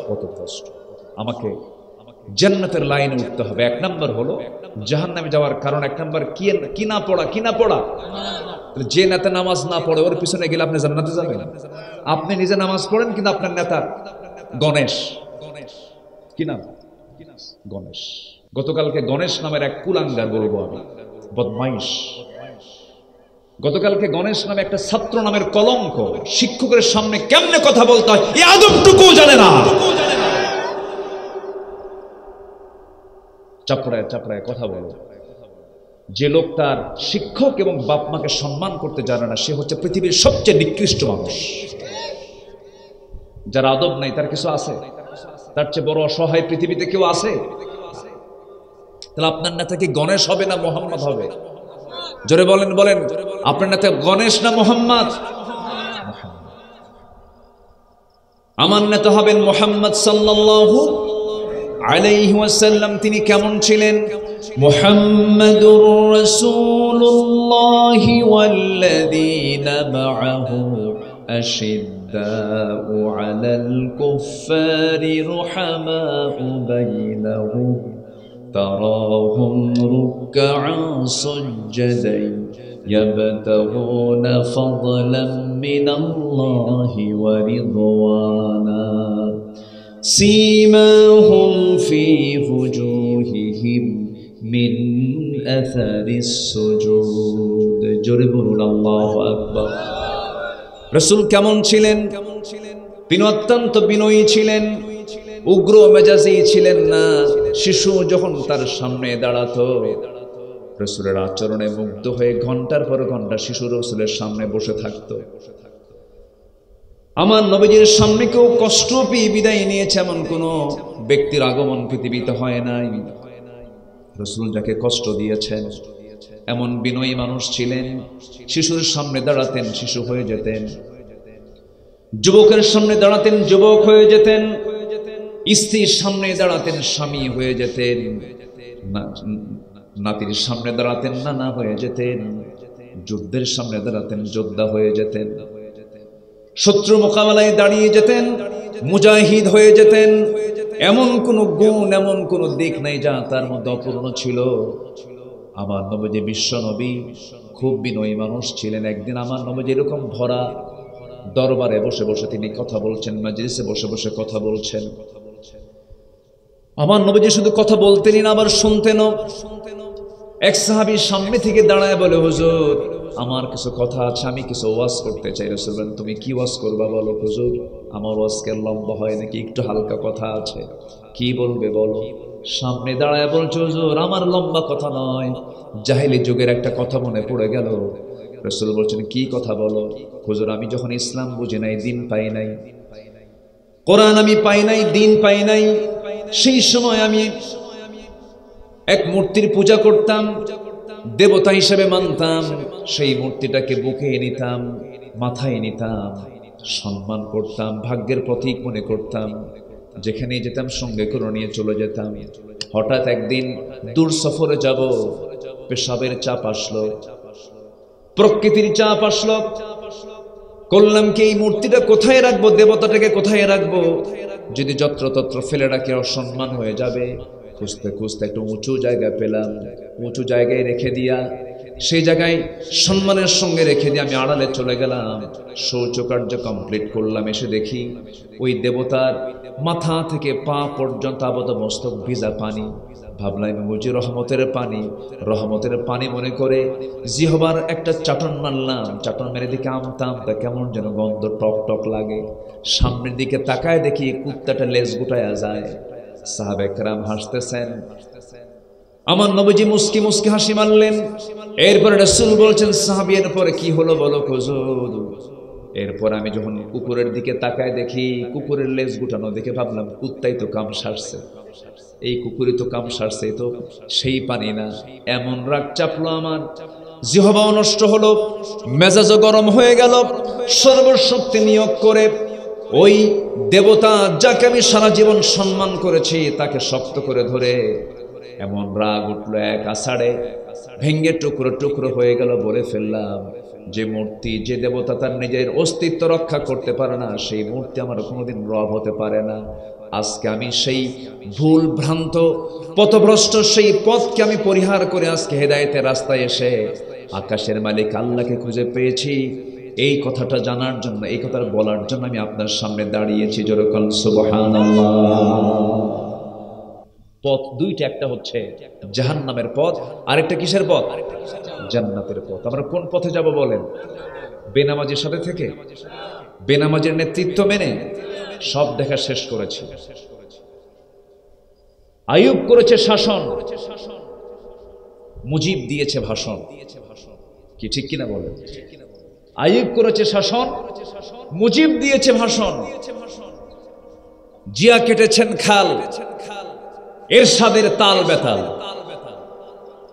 [SPEAKER 1] পথভ্রষ্ট। আমাকে জান্নাতের লাইনে উঠতে হবে। 1 নম্বর হলো জাহান্নামে যাওয়ার কারণ। 1 নম্বর কি না পড়া, কি না পড়া। যে নেতা নামাজ না পড়ে ওর পিছনে গেলে আপনি জান্নাতে যাবেন? আপনি নিজে নামাজ পড়েন কিন্তু আপনার নেতা গণেশ, কি নাম? গণেশ। গতকালকে গণেশ নামের এক কুলাঙ্গার, বলবো আমি, বদমাইশ। গতকালকে গণেশ নামে একটা ছাত্র নামের কলঙ্ক, শিক্ষকের সামনে কেমনে কথা বলতে হয় এই আদবটুকু জানে না। চাপড়ায় চাপড়ায় কথা বলে। যে লোক তার শিক্ষক এবং বাপ মাকে সম্মান করতে জানে না, সে হচ্ছে পৃথিবীর সবচেয়ে নিকৃষ্ট মানুষ। যার আদব নাই তার কিছু আছে? তার চেয়ে বড় অসহায় পৃথিবীতে কেউ আছে? তাহলে আপনার নেতা কি গণেশ হবে না মোহাম্মদ হবে? জোরে বলেন, বলেন, আপনার নেতা গণেশ না মোহাম্মদ? আমার নেতা হবেন মোহাম্মদ সাল্লাল্লাহু আলাইহি ওয়াসাল্লাম। তিনি কেমন ছিলেন? মুহাম্মাদুর রাসূলুল্লাহি ওয়াল্লাযীনা মাআহু আশিদ্দাউ আলাল কুফফারি রুহামাউ বাইনাহুম তারাহুম রুকআন সুজদান ইয়াবতাগুনা ফাদলাম মিনাল্লাহি ওয়া রিদওয়ানা سيماهم في وجوههم من أثر السجود জোরে বলুন আল্লাহু আকবার। রাসূল কেমন ছিলেন? তিনি অত্যন্ত বিনয়ী ছিলেন, উগ্র মেজাজি ছিলেন না। শিশু যখন তার সামনে দাঁড়াতো, রাসূলের আচরণে মুগ্ধ হয়ে ঘন্টার পর ঘন্টা শিশু রাসূলের সামনে বসে থাকতো। আমার নবীজির সামনে কেউ কষ্ট পেয়ে বিদায় নিয়েছে এমন কোন ব্যক্তির আগমন পৃথিবীতে হয় নাই। রাসূল যাকে কষ্ট দিয়েছেন এমন বিনয়ী মানুষ ছিলেন। শিশুর সামনে দাঁড়াতেন, শিশু হয়ে যেতেন। যুবকের সামনে দাঁড়াতেন, যুবক হয়ে যেতেন। স্ত্রীর সামনে দাঁড়াতেন, স্বামী হয়ে যেতেন। নাতির সামনে দাঁড়াতেন, নানা হয়ে যেতেন। যুদ্ধের সামনে দাঁড়াতেন, যোদ্ধা হয়ে যেতেন। শত্রু মোকাবেলায় দাঁড়িয়ে যেতেন, মুজাহিদ হয়ে যেতেন। এমন কোন গুণ, এমন কোন দিক নাই যা তার মধ্যে অপূর্ণ ছিল। আমার নবী বিশ্ব নবী খুব বিনয়ী মানুষ ছিলেন। একদিন আমার নবী এরকম ভরা দরবারে বসে বসে তিনি কথা বলছেন, মাজলিসে বসে বসে কথা বলছেন। আমার নবী শুধু কথা বলতেনই না, আবার শুনতেনও। এক সাহাবী সামনে থেকে দাঁড়ায় বলে, হুজুর আমার কিছু কথা আছে, আমি কিছু ওয়াজ করতে চাই। রাসূল বলেন, তুমি কি ওয়াজ করবা বলো। হুজুর আমার ওয়াজকে লম্বা হয় নাকি, একটু হালকা কথা আছে, কি বলবে বলো। সামনে দাঁড়ায় বলছে, হুজুর আমার লম্বা কথা নয়, জাহেলি যুগের একটা কথা মনে পড়ে গেল। রাসূল বলছেন, কি কথা বলো। হুজুর আমি যখন ইসলাম বুঝি নাই, দিন পাই নাই, কোরআন আমি পাই নাই, দিন পাই নাই, সেই সময় আমি এক মূর্তির পূজা করতাম, দেবতা হিসেবে মানতাম। সেই মূর্তিটাকে বুকে নিতাম, মাথায় নিতাম, সম্মান করতাম, ভাগ্যের প্রতীক মনে করতাম। যেখানে যেতাম সঙ্গে করে নিয়ে চলে যেতাম। হঠাৎ একদিন দূর সফরে যাব, পেশাবের চাপ আসলো, প্রকৃতির চাপ আসলো। করলাম কি, এই মূর্তিটা কোথায় রাখবো, দেবতাটাকে কোথায় রাখবো? যদি যত্রতত্র ফেলে রাখি অসম্মান হয়ে যাবে। খুঁজতে খুঁজতে একটু উঁচু জায়গায় পেলাম, উঁচু জায়গায় রেখে দিয়া, সেই জায়গায় সম্মানের সঙ্গে রেখে দিয়ে আমি আড়ালে চলে গেলাম। শৌচকার্য কমপ্লিট করলাম। এসে দেখি ওই দেবতার মাথা থেকে পা পর্যন্ত আবদ মস্তক ভিজা পানি। ভাবলাম বুঝি রহমতের পানি। রহমতের পানি মনে করে জিহবার একটা চাটন মারলাম। চাটন মেরে দিকে আমতাম, তা কেমন যেন গন্ধ টক টক লাগে। সামনের দিকে তাকায় দেখি কুত্তাটা লেজ গুটায়া যায়। সাহাবে কেরাম হাসতেছেন, আমার নবীজি মুস্কি মুস্কি হাসি মারলেন। এরপরে রাসূল বলছেন, সাহাবী এরপরে কি হলো বলো হুজুর। এরপর আমি যখন কুকুরের দিকে তাকায় দেখি কুকুরের লেজ গুটানো, দেখে ভাবলাম কুত্তাই তো কাম সারছে, এই কুকুরই তো কাম সারছে, তো সেই পানি না। এমন রাগ চাপলো আমার, জিহ্বাও নষ্ট হলো, মেজাজও গরম হয়ে গেল। সর্বশক্তি নিয়োগ করে ওই দেবতা যাকে আমি সারা জীবন সম্মান করেছি তাকে শক্ত করে ধরে এমন রাগ উঠলো, এক আষাঢ়ে ভেঙ্গে টুকরো টুকরো হয়ে গেল। বলে ফেললাম, যে মূর্তি, যে দেবতা তার নিজের অস্তিত্ব রক্ষা করতে পারে না, সেই মূর্তি আমার কোনোদিন রব হতে পারে না। আজকে আমি সেই ভুল ভ্রান্ত পথভ্রষ্ট সেই পথকে আমি পরিহার করে আজকে হেদায়েতের রাস্তায় এসে আকাশের মালিক আল্লাহকে খুঁজে পেয়েছি। এই কথাটা জানার জন্য, এই কথা বলার জন্য আমি আপনার সামনে দাঁড়িয়েছি। জোরে বলেন সুবহানাল্লাহ। পথ দুইটা, একটা হচ্ছে জাহান্নামের পথ, আরেকটা কিসের পথ? জান্নাতের পথ। আমরা কোন পথে যাব বলেন? বেনামাজির সাথে থেকে, বেনামাজির নেতৃত্ব মেনে সব দেখা শেষ করেছি। আইয়ুব করেছে শাসন, মুজিব দিয়েছে ভাষণ। কি ঠিক কিনা বলেন? আইয়ুব করেছে শাসন, মুজিব দিয়েছে ভাষণ। জিয়া কেটেছেন খাল, এরশাদের তাল বেতাল,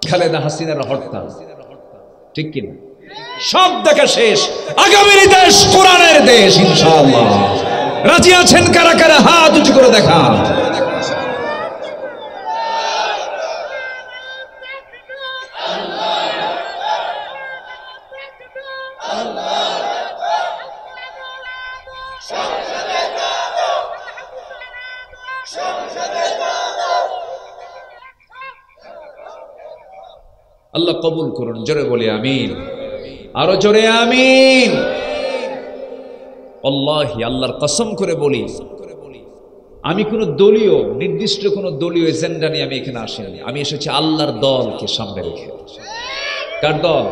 [SPEAKER 1] খালেদা হাসিনার হরতাল। ঠিক কিনা? সব দেখা শেষ। আগামীর দেশ কোরআনের দেশ ইনশাআল্লাহ। রাজি আছেন কারা কারা? হাত উঁচু করে দেখা। আল্লাহ কবুল করুন। জোরে বলি আমিন, আরো জোরে আমিন। আল্লাহি, আল্লাহর কসম করে বলি, আমি কোনো দলীয় নির্দিষ্ট কোনো দলীয় এজেন্ডা নিয়ে আমি এখানে আসিনি। আমি এসেছি আল্লাহর দলকে সামনে রেখে। কার দল?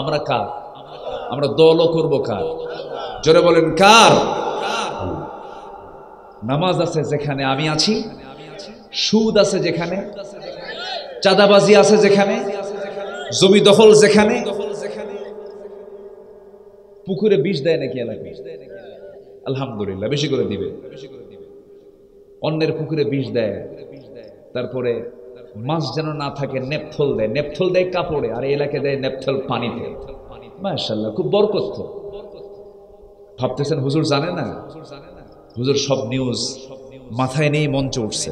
[SPEAKER 1] আমরা কার? আমরা দলও করবো কার? জোরে বলেন কার? নামাজ আছে যেখানে আমি আছি, সুদ আছে যেখানে, চাঁদাবাজি আছে যেখানে, জমি দখল যেখানে, পুকুরে বিষ দেয় নাকি এলাকায়? আলহামদুলিল্লাহ, বেশি করে দিবে। অন্যের পুকুরে বিষ দেয়, তারপরে মাছ যেন না থাকে নেপথল দেয়, নেপথল দেয় কাপড়ে, আর এলাকায় দেয় নেপথল পানিতে। মাশাআল্লাহ, খুব বরকত। ভাবতেছেন হুজুর জানে না? হুজুর সব নিউজ মাথায় নেই, মঞ্চে উঠছে।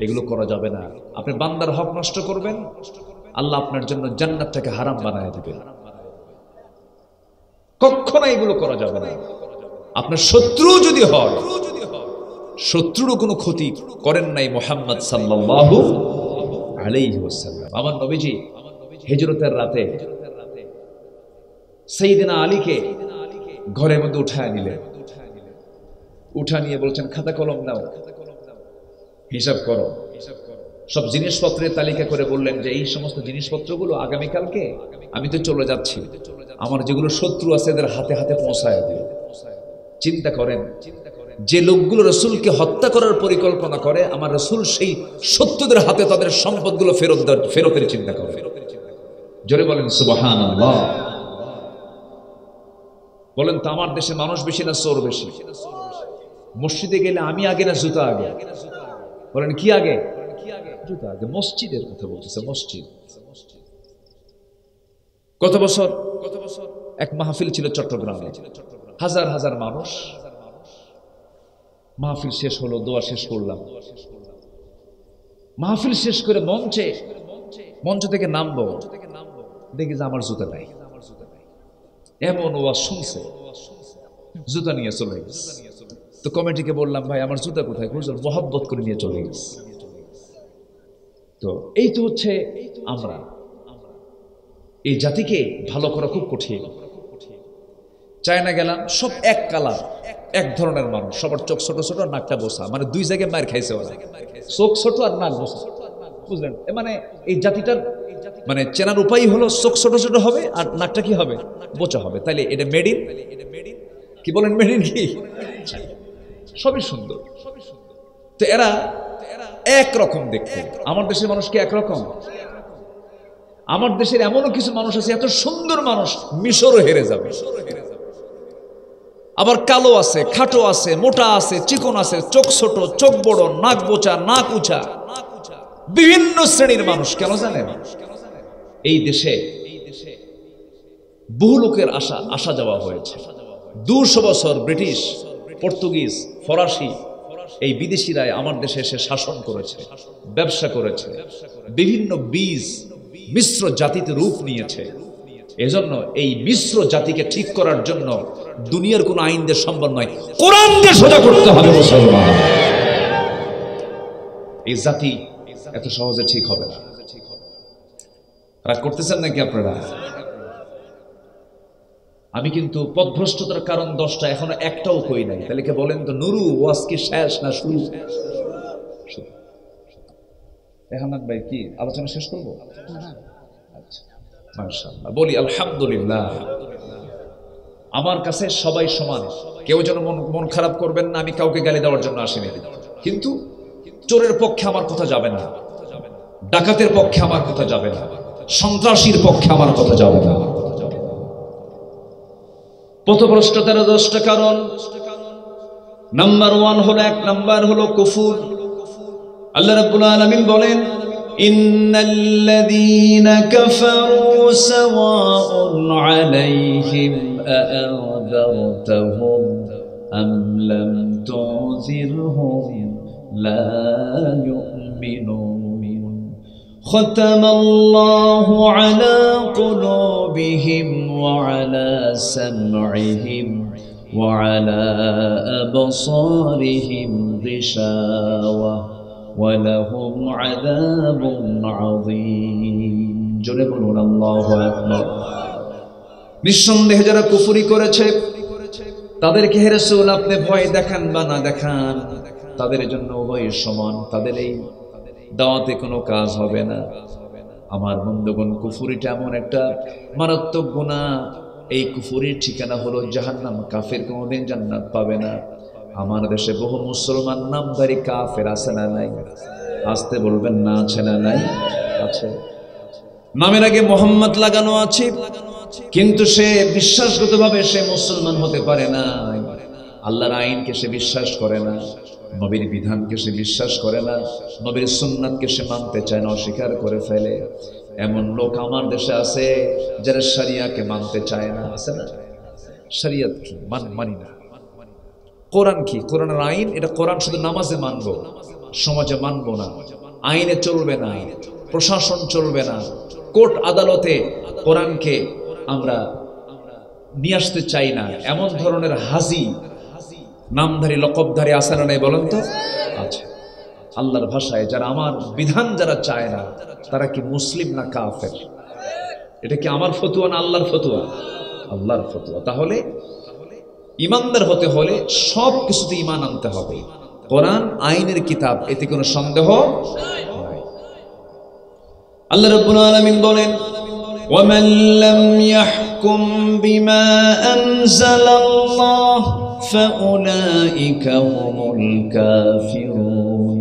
[SPEAKER 1] এগুলো করা যাবে না। আপনি বান্দার হক নষ্ট করবেন, আল্লাহ আপনার জন্য জান্নাতটাকে হারাম বানায় দিবেন। কখনো এগুলো করা যাবে না। আপনার শত্রু যদি হয়, শত্রুরও কোনো ক্ষতি করেন নাই মুহাম্মদ সাল্লাল্লাহু আলাইহি ওয়াসাল্লাম। আমার নবীজি হিজরতের রাতে সাইয়েদনা আলীকে ঘরের মধ্যে উঠায় নিলেন। উঠা নিয়ে বলছেন, খাতা কলম নাও, হিসাব করো। সব জিনিসপত্রের তালিকা করে বললেন যে এই সমস্ত জিনিসপত্রগুলো আগামীকালকে আমি তো চলে যাচ্ছি, আমার যেগুলো শত্রু আছে এদের হাতে হাতে পৌঁছায় দিও। চিন্তা করেন, যে লোকগুলো রসুলকে হত্যা করার পরিকল্পনা করে, আমার রসুল সেই শত্রুদের হাতে তাদের সম্পদগুলো ফেরতের চিন্তা করে। জোরে বলেন সুবহানাল্লাহ। বলেন তো আমার দেশে মানুষ বেশি না চোর বেশি? মসজিদে গেলে আমি আগে না জুতা আগে? বলেন কি আগে? জুতা আগে। মসজিদের কথা বলতেছে, মসজিদ। গত বছর এক মাহফিল ছিল চট্টগ্রামে, হাজার হাজার মানুষ। মাহফিল শেষ হলো, দোয়া শেষ করলাম। মাহফিল শেষ করে মঞ্চ থেকে নামবো, দেখি যে আমার জুতা নাই। এমন ওয়াজ শুনছে, জুতা নিয়ে চলে গেছে। তো কমিটিকে বললাম, ভাই আমার জুতা কোথায়? হুজুর মোহাব্বত করে নিয়ে চলে গেছে। তো এই তো হচ্ছে আমরা। এই জাতিকে ভালো করা খুব কঠিন। চায়না গেলাম, সব এক কালার, এক ধরনের মানুষ, সবার চোখ ছোট ছোট, নাকটা বোসা, মানে দুই জায়গায় মার খাইছে ওরা, চোখ ছোট আর নাক বোসা। বুঝলেন? মানে এই জাতিটার মানে চেনার উপায় হলো চোখ ছোট ছোট হবে আর নাকটা কি হবে? বোচা হবে। তাইলে এটা মেড ইন, কি বলেন মেড ইন কি? সবই সুন্দর। তো এরা একরকম দেখতে। আমার দেশের মানুষ কি একরকম? আমার দেশের এমনও কিছু মানুষ আছে, এত সুন্দর মানুষ মিশরও হেরে যাবে। আবার কালো আছে, খাটো আছে, মোটা আছে, চিকন আছে, চোখ ছোট, চোখ বড়, নাক বোচা, নাক উঁচা, বিভিন্ন শ্রেণীর মানুষ। কেন জানেন? এই দেশে বহু লোকের আসা যাওয়া হয়েছে। 200 বছর ব্রিটিশ, পর্তুগিজ, ফরাসি, এই বিদেশিরাই আমার দেশে এসে শাসন করেছে, ব্যবসা করেছে, বিভিন্ন বীজ মিশ্র জাতিতে রূপ নিয়েছে। এজন্য এই মিশ্র জাতিকে ঠিক করার জন্য দুনিয়ার কোন আইন দিয়ে সম্ভব নয়, কোরআন দিয়ে সোজা করতে হবে মুসলমান। এই জাতি এত সহজে ঠিক হবে না। রাগ করতেছেন নাকি আপনারা? আমি কিন্তু পথভ্রষ্টতার কারণ 10টা, এখনো একটাও কই নাই। তাহলে কে বলেন তো, নুরু ওয়াজ কি শেষ না শুরু? এহানান ভাই কি আলোচনা শেষ করবো? আচ্ছা, মাশাআল্লাহ। বলি আলহামদুলিল্লাহ। আমার কাছে সবাই সমান। কেউ যেন মন খারাপ করবেন না, আমি কাউকে গালি দেওয়ার জন্য আসিনি। কিন্তু চোরের পক্ষে আমার কথা যাবে না, ডাকাতের পক্ষে আমার কথা যাবে না, সন্ত্রাসীর পক্ষে আমার কথা যাবে না। পথভ্রষ্টতার 10টা কারণ। নাম্বার 1 হলো, 1 নাম্বার হলো কুফর। আল্লাহ রাব্বুল আলামিন বলেন, ইন্নাল্লাযীনা কাফারু সাওয়াউন আলাইহিম আ'আযারতাহুম আম লাম তুযিরহুম লা ইউমিনুন। ختم الله على قلوبهم وعلى سمعهم وعلى أبصارهم غشاوة ولهم عذاب عظيم। জোরে বলুন আল্লাহু আকবার। নিঃসন্দেহে যারা কুফরি করেছে তাদেরকে হে রাসূল আপনি ভয় দেখান বা না দেখান, তাদের জন্য উভয় সমান, তাদের এই দাওয়াতে কোনো কাজ হবে না। আমার বন্ধুগণ, কুফরিটা এমন একটা মারাত্মক গুনাহ, এই কুফরির ঠিকানা হলো জাহান্নাম। কাফের কোনোদিন জান্নাত পাবে না। আমার দেশে বহু মুসলমান নামধারী কাফের আছে না নাই? আসতে বলবেন না, আছে না নাই? আছে। নামের আগে মোহাম্মদ লাগানো আছে, কিন্তু সে বিশ্বাসগতভাবে সে মুসলমান হতে পারে না। আল্লাহর আইনকে সে বিশ্বাস করে না, নবীর বিধানকে সে বিশ্বাস করে না, নবীর সুন্নাতকে সে মানতে চায় না, অস্বীকার করে ফেলে। এমন লোক আমার দেশে আছে যারা শরিয়াকে মানতে চায় না। আছে না? শরিয়ত কি মানি না। কোরআন কি? কোরআনের আইন, এটা কোরআন শুধু নামাজে মানবো, সমাজে মানবো না, আইনে চলবে না, প্রশাসন চলবে না, কোর্ট আদালতে কোরআনকে আমরা নিয়ে আসতে চাই না। এমন ধরনের হাজি, নামধারী, লকবধারী আছে না নাই বলেন তো? আচ্ছা। আল্লাহর ভাষায় যারা আমার বিধান যারা চায় না, তারা কি মুসলিম না কাফের? এটা কি আমার ফতুয়া না আল্লাহর ফতুয়া? আল্লাহর ফতুয়া। তাহলে ইমানদার হতে হলে সব কিছুতে ইমান আনতে হবে। কোরআন আইনের কিতাব, এতে কোনো সন্দেহ নাই। আল্লাহ রাব্বুল আলামিন বলেন, ওয়ামান লাম ইয়াহকুম বিমা আনজালাল্লাহ ফাউলাইকা হুমুল কাফিরুন।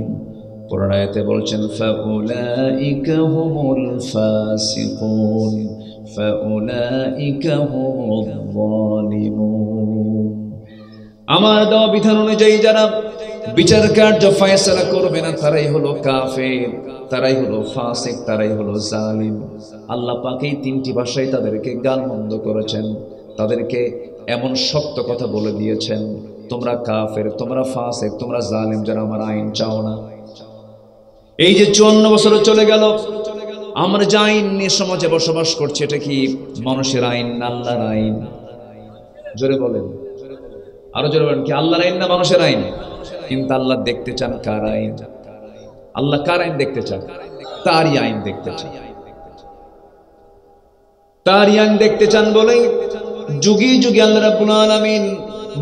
[SPEAKER 1] কোরআন আয়াতে বলছেন ফাউলাইকা হুমুল ফাসিকুন ফাউলাইকা হুমুল যালিমুন। আমার দেওয়া বিধান অনুযায়ী যারা বিচার কার্য ফয়সালা করবে না, তারাই হলো কাফের, তারাই হলো ফাসিক, তারাই হলো জালিম। আল্লাহ পাক এই তিনটি ভাষায় তাদেরকে গালমন্দ করেছেন, তাদেরকে এমন শক্ত কথা বলে দিয়েছেন, তোমরা কাফের, তোমরা ফাসিক, তোমরা জালিম, যারা আমার আইন চাও না। এই যে 54 বছর চলে গেল, আমরা যে আইন নিয়ে সমাজে বসবাস করছি, এটা কি মানুষের আইন না আল্লাহর আইন? জোরে বলেন, আরো জোরে বলেন, কি আল্লাহর আইন না মানুষের আইন? কিন্তু আল্লাহ দেখতে চান কার আইন? আল্লাহ কার আইন দেখতে চান? তারই আইন দেখতে চান। তারই আইন দেখতে চান বলেই যুগে যুগে আল্লাহ রাব্বুল আলামিন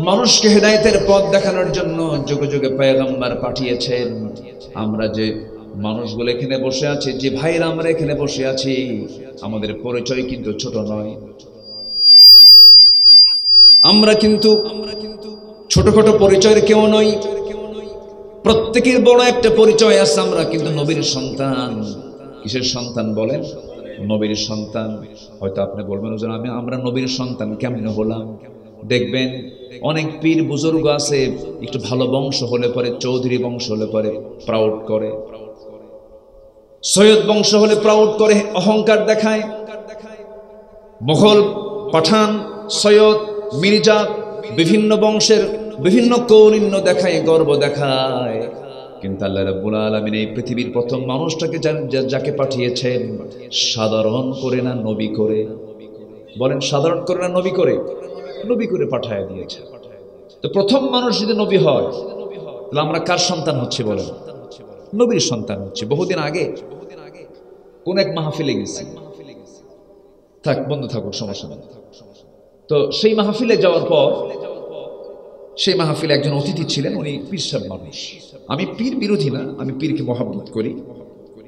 [SPEAKER 1] মানুষকে হেদায়েতের পথ দেখানোর জন্য যুগে যুগে পয়গম্বর পাঠিয়েছেন। আমরা যে মানুষগুলো এখানে বসে আছি, যে ভাইরা আমরা এখানে বসে আছি, আমাদের পরিচয় কিন্তু ছোট নয়। আমরা কিন্তু ছোটখাটো পরিচয়ের কেউ নই। প্রত্যেকের বড় একটা পরিচয় আছে। আমরা কিন্তু নবীর সন্তান। কিসের সন্তান বলেন? নবীর সন্তান। হয়তো আপনি বলবেন, আমরা নবীর সন্তান কেমনে হলাম? দেখবেন অনেক পীর বুজুর্গ আছে, একটু ভালো বংশ হলে পরে, চৌধুরী বংশ হলে পরে প্রাউড করে, সৈয়দ বংশ হলে প্রাউড করে, অহংকার দেখায়। মোগল, পাঠান, সৈয়দ, মির্জা, বিভিন্ন বংশের বিভিন্ন কৌলিন্য দেখায়, গর্ব দেখায়। কিন্তু আল্লাহ রাব্বুল আলামিন এই পৃথিবীর প্রথম মানুষটাকে যাকে পাঠিয়েছেন, সাধারণ করে না নবী করে? বলেন, সাধারণ করে না নবী করে? নবী করে পাঠায় দিয়েছে। তো প্রথম মানুষ যদি নবী হয়, তাহলে আমরা কার সন্তান হচ্ছে বলেন? নবীর সন্তান হচ্ছে। বহুদিন আগে কোন এক মাহফিলে গেছি, থাক বন্ধ থাকুক, সমস্যা নেই। তো সেই মাহফিলে যাওয়ার পর, সেই মাহফিলে একজন অতিথি ছিলেন, উনি পীর সাহেব মানুষ। আমি পীর বিরোধী না, আমি পীরকে মহব্বত করি।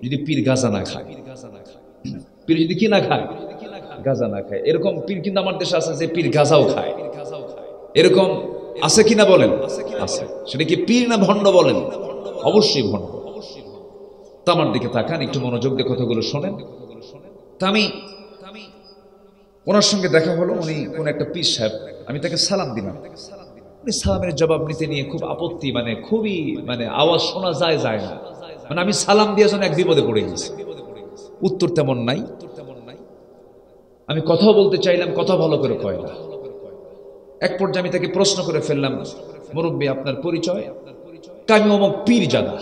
[SPEAKER 1] যদি পীর গাঁজা না খায়, পীর যদি কি না খায়, গাঁজা না খায়, এরকম পীর কিন্তু আমার দেশে আছে যে পীর গাঁজাও খায়। এরকম আছে কিনা বলেন? আছে। সেটা কি পীর না ভণ্ড বলেন? অবশ্যই ভণ্ড। তা আমার দিকে তাকান, একটু মনোযোগ দিয়ে কথাগুলো শোনেন। তা আমি ওনার সঙ্গে দেখা হলো, উনি কোন একটা পীর সাহেব, আমি তাকে সালাম দিলাম। উনি সালামের জবাব নিতে নিয়ে খুব আপত্তি, খুবই আওয়াজ শোনা যায় না। আমি সালাম দিয়ে যেন এক বিপদে পড়ে গেছি। উত্তর তেমন নাই। আমি কথাও বলতে চাইলাম, কথা ভালো করে কয় না। এক পর্যায়ে আমি তাকে প্রশ্ন করে ফেললাম, মুরব্বী আপনার পরিচয়? আমি অমুক পীর জাদা,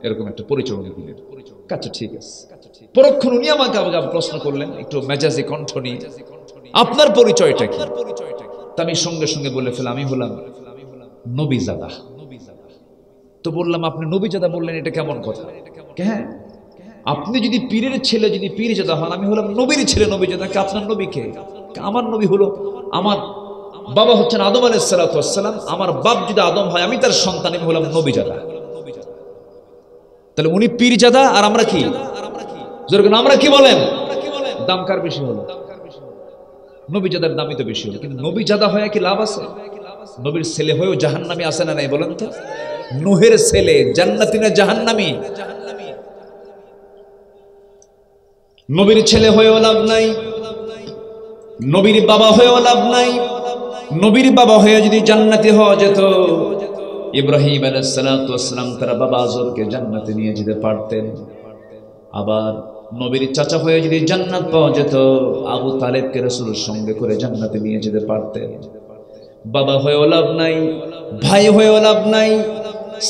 [SPEAKER 1] এরকম একটা পরিচয় উনি দিলেন। আচ্ছা ঠিক আছে। পরক্ষণ উনি আমাকে প্রশ্ন করলেন একটু মেজাজি কণ্ঠ নিয়ে, আপনার পরিচয়টা কি? তা আমি সঙ্গে সঙ্গে বলে ফেললাম, আমি হলাম নবীজাদা। তো বললাম, আপনি নবীজাদা বললেন, এটা কেমন কথা? হ্যাঁ, আপনি যদি পীরের ছেলে, যদি পীরজাদা হন, আমি হলাম নবীর ছেলে নবীজাদা। আপনার নবী কে? আমার নবী হলো আমার বাবা হচ্ছেন আদম আলাইহিস সালাতু ওয়াস সালাম, আমার বাপ যদি আদম হয় আমি তার সন্তান, আমি হলাম নবীজাদা। তাহলে উনি পীরজাদা আর আমরা কি? যেরকম আমরা কি বলেন, দাম কার বেশি হলো? নবীজাদার দামই তো বেশি হলো। কিন্তু নবীজাদা হয়ে কি লাভ আছে? নবীর ছেলে হয়েও জাহান্নামী আছে না নাই বলেন তো? নূহের ছেলে জান্নাতি না জাহান্নামী? নবীর ছেলে হয়েও লাভ নাই, নবীর বাবা হয়েও লাভ নাই। নবীর বাবা হয়ে যদি জান্নাতি হওয়া যেত, ইব্রাহিম আলাইহিস সালাতু ওয়াস সালাম তার বাবা আজরকে জান্নাতে নিয়ে যেতে পারতেন। আবার নবীর চাচা হয়ে যদি জান্নাত পাওয়া যেত, আবু তালেবকে রাসূলের সঙ্গে করে জান্নাতে নিয়ে যেতে পারতেন। বাবা হয়েও লাভ নাই, ভাই হয়েও লাভ নাই,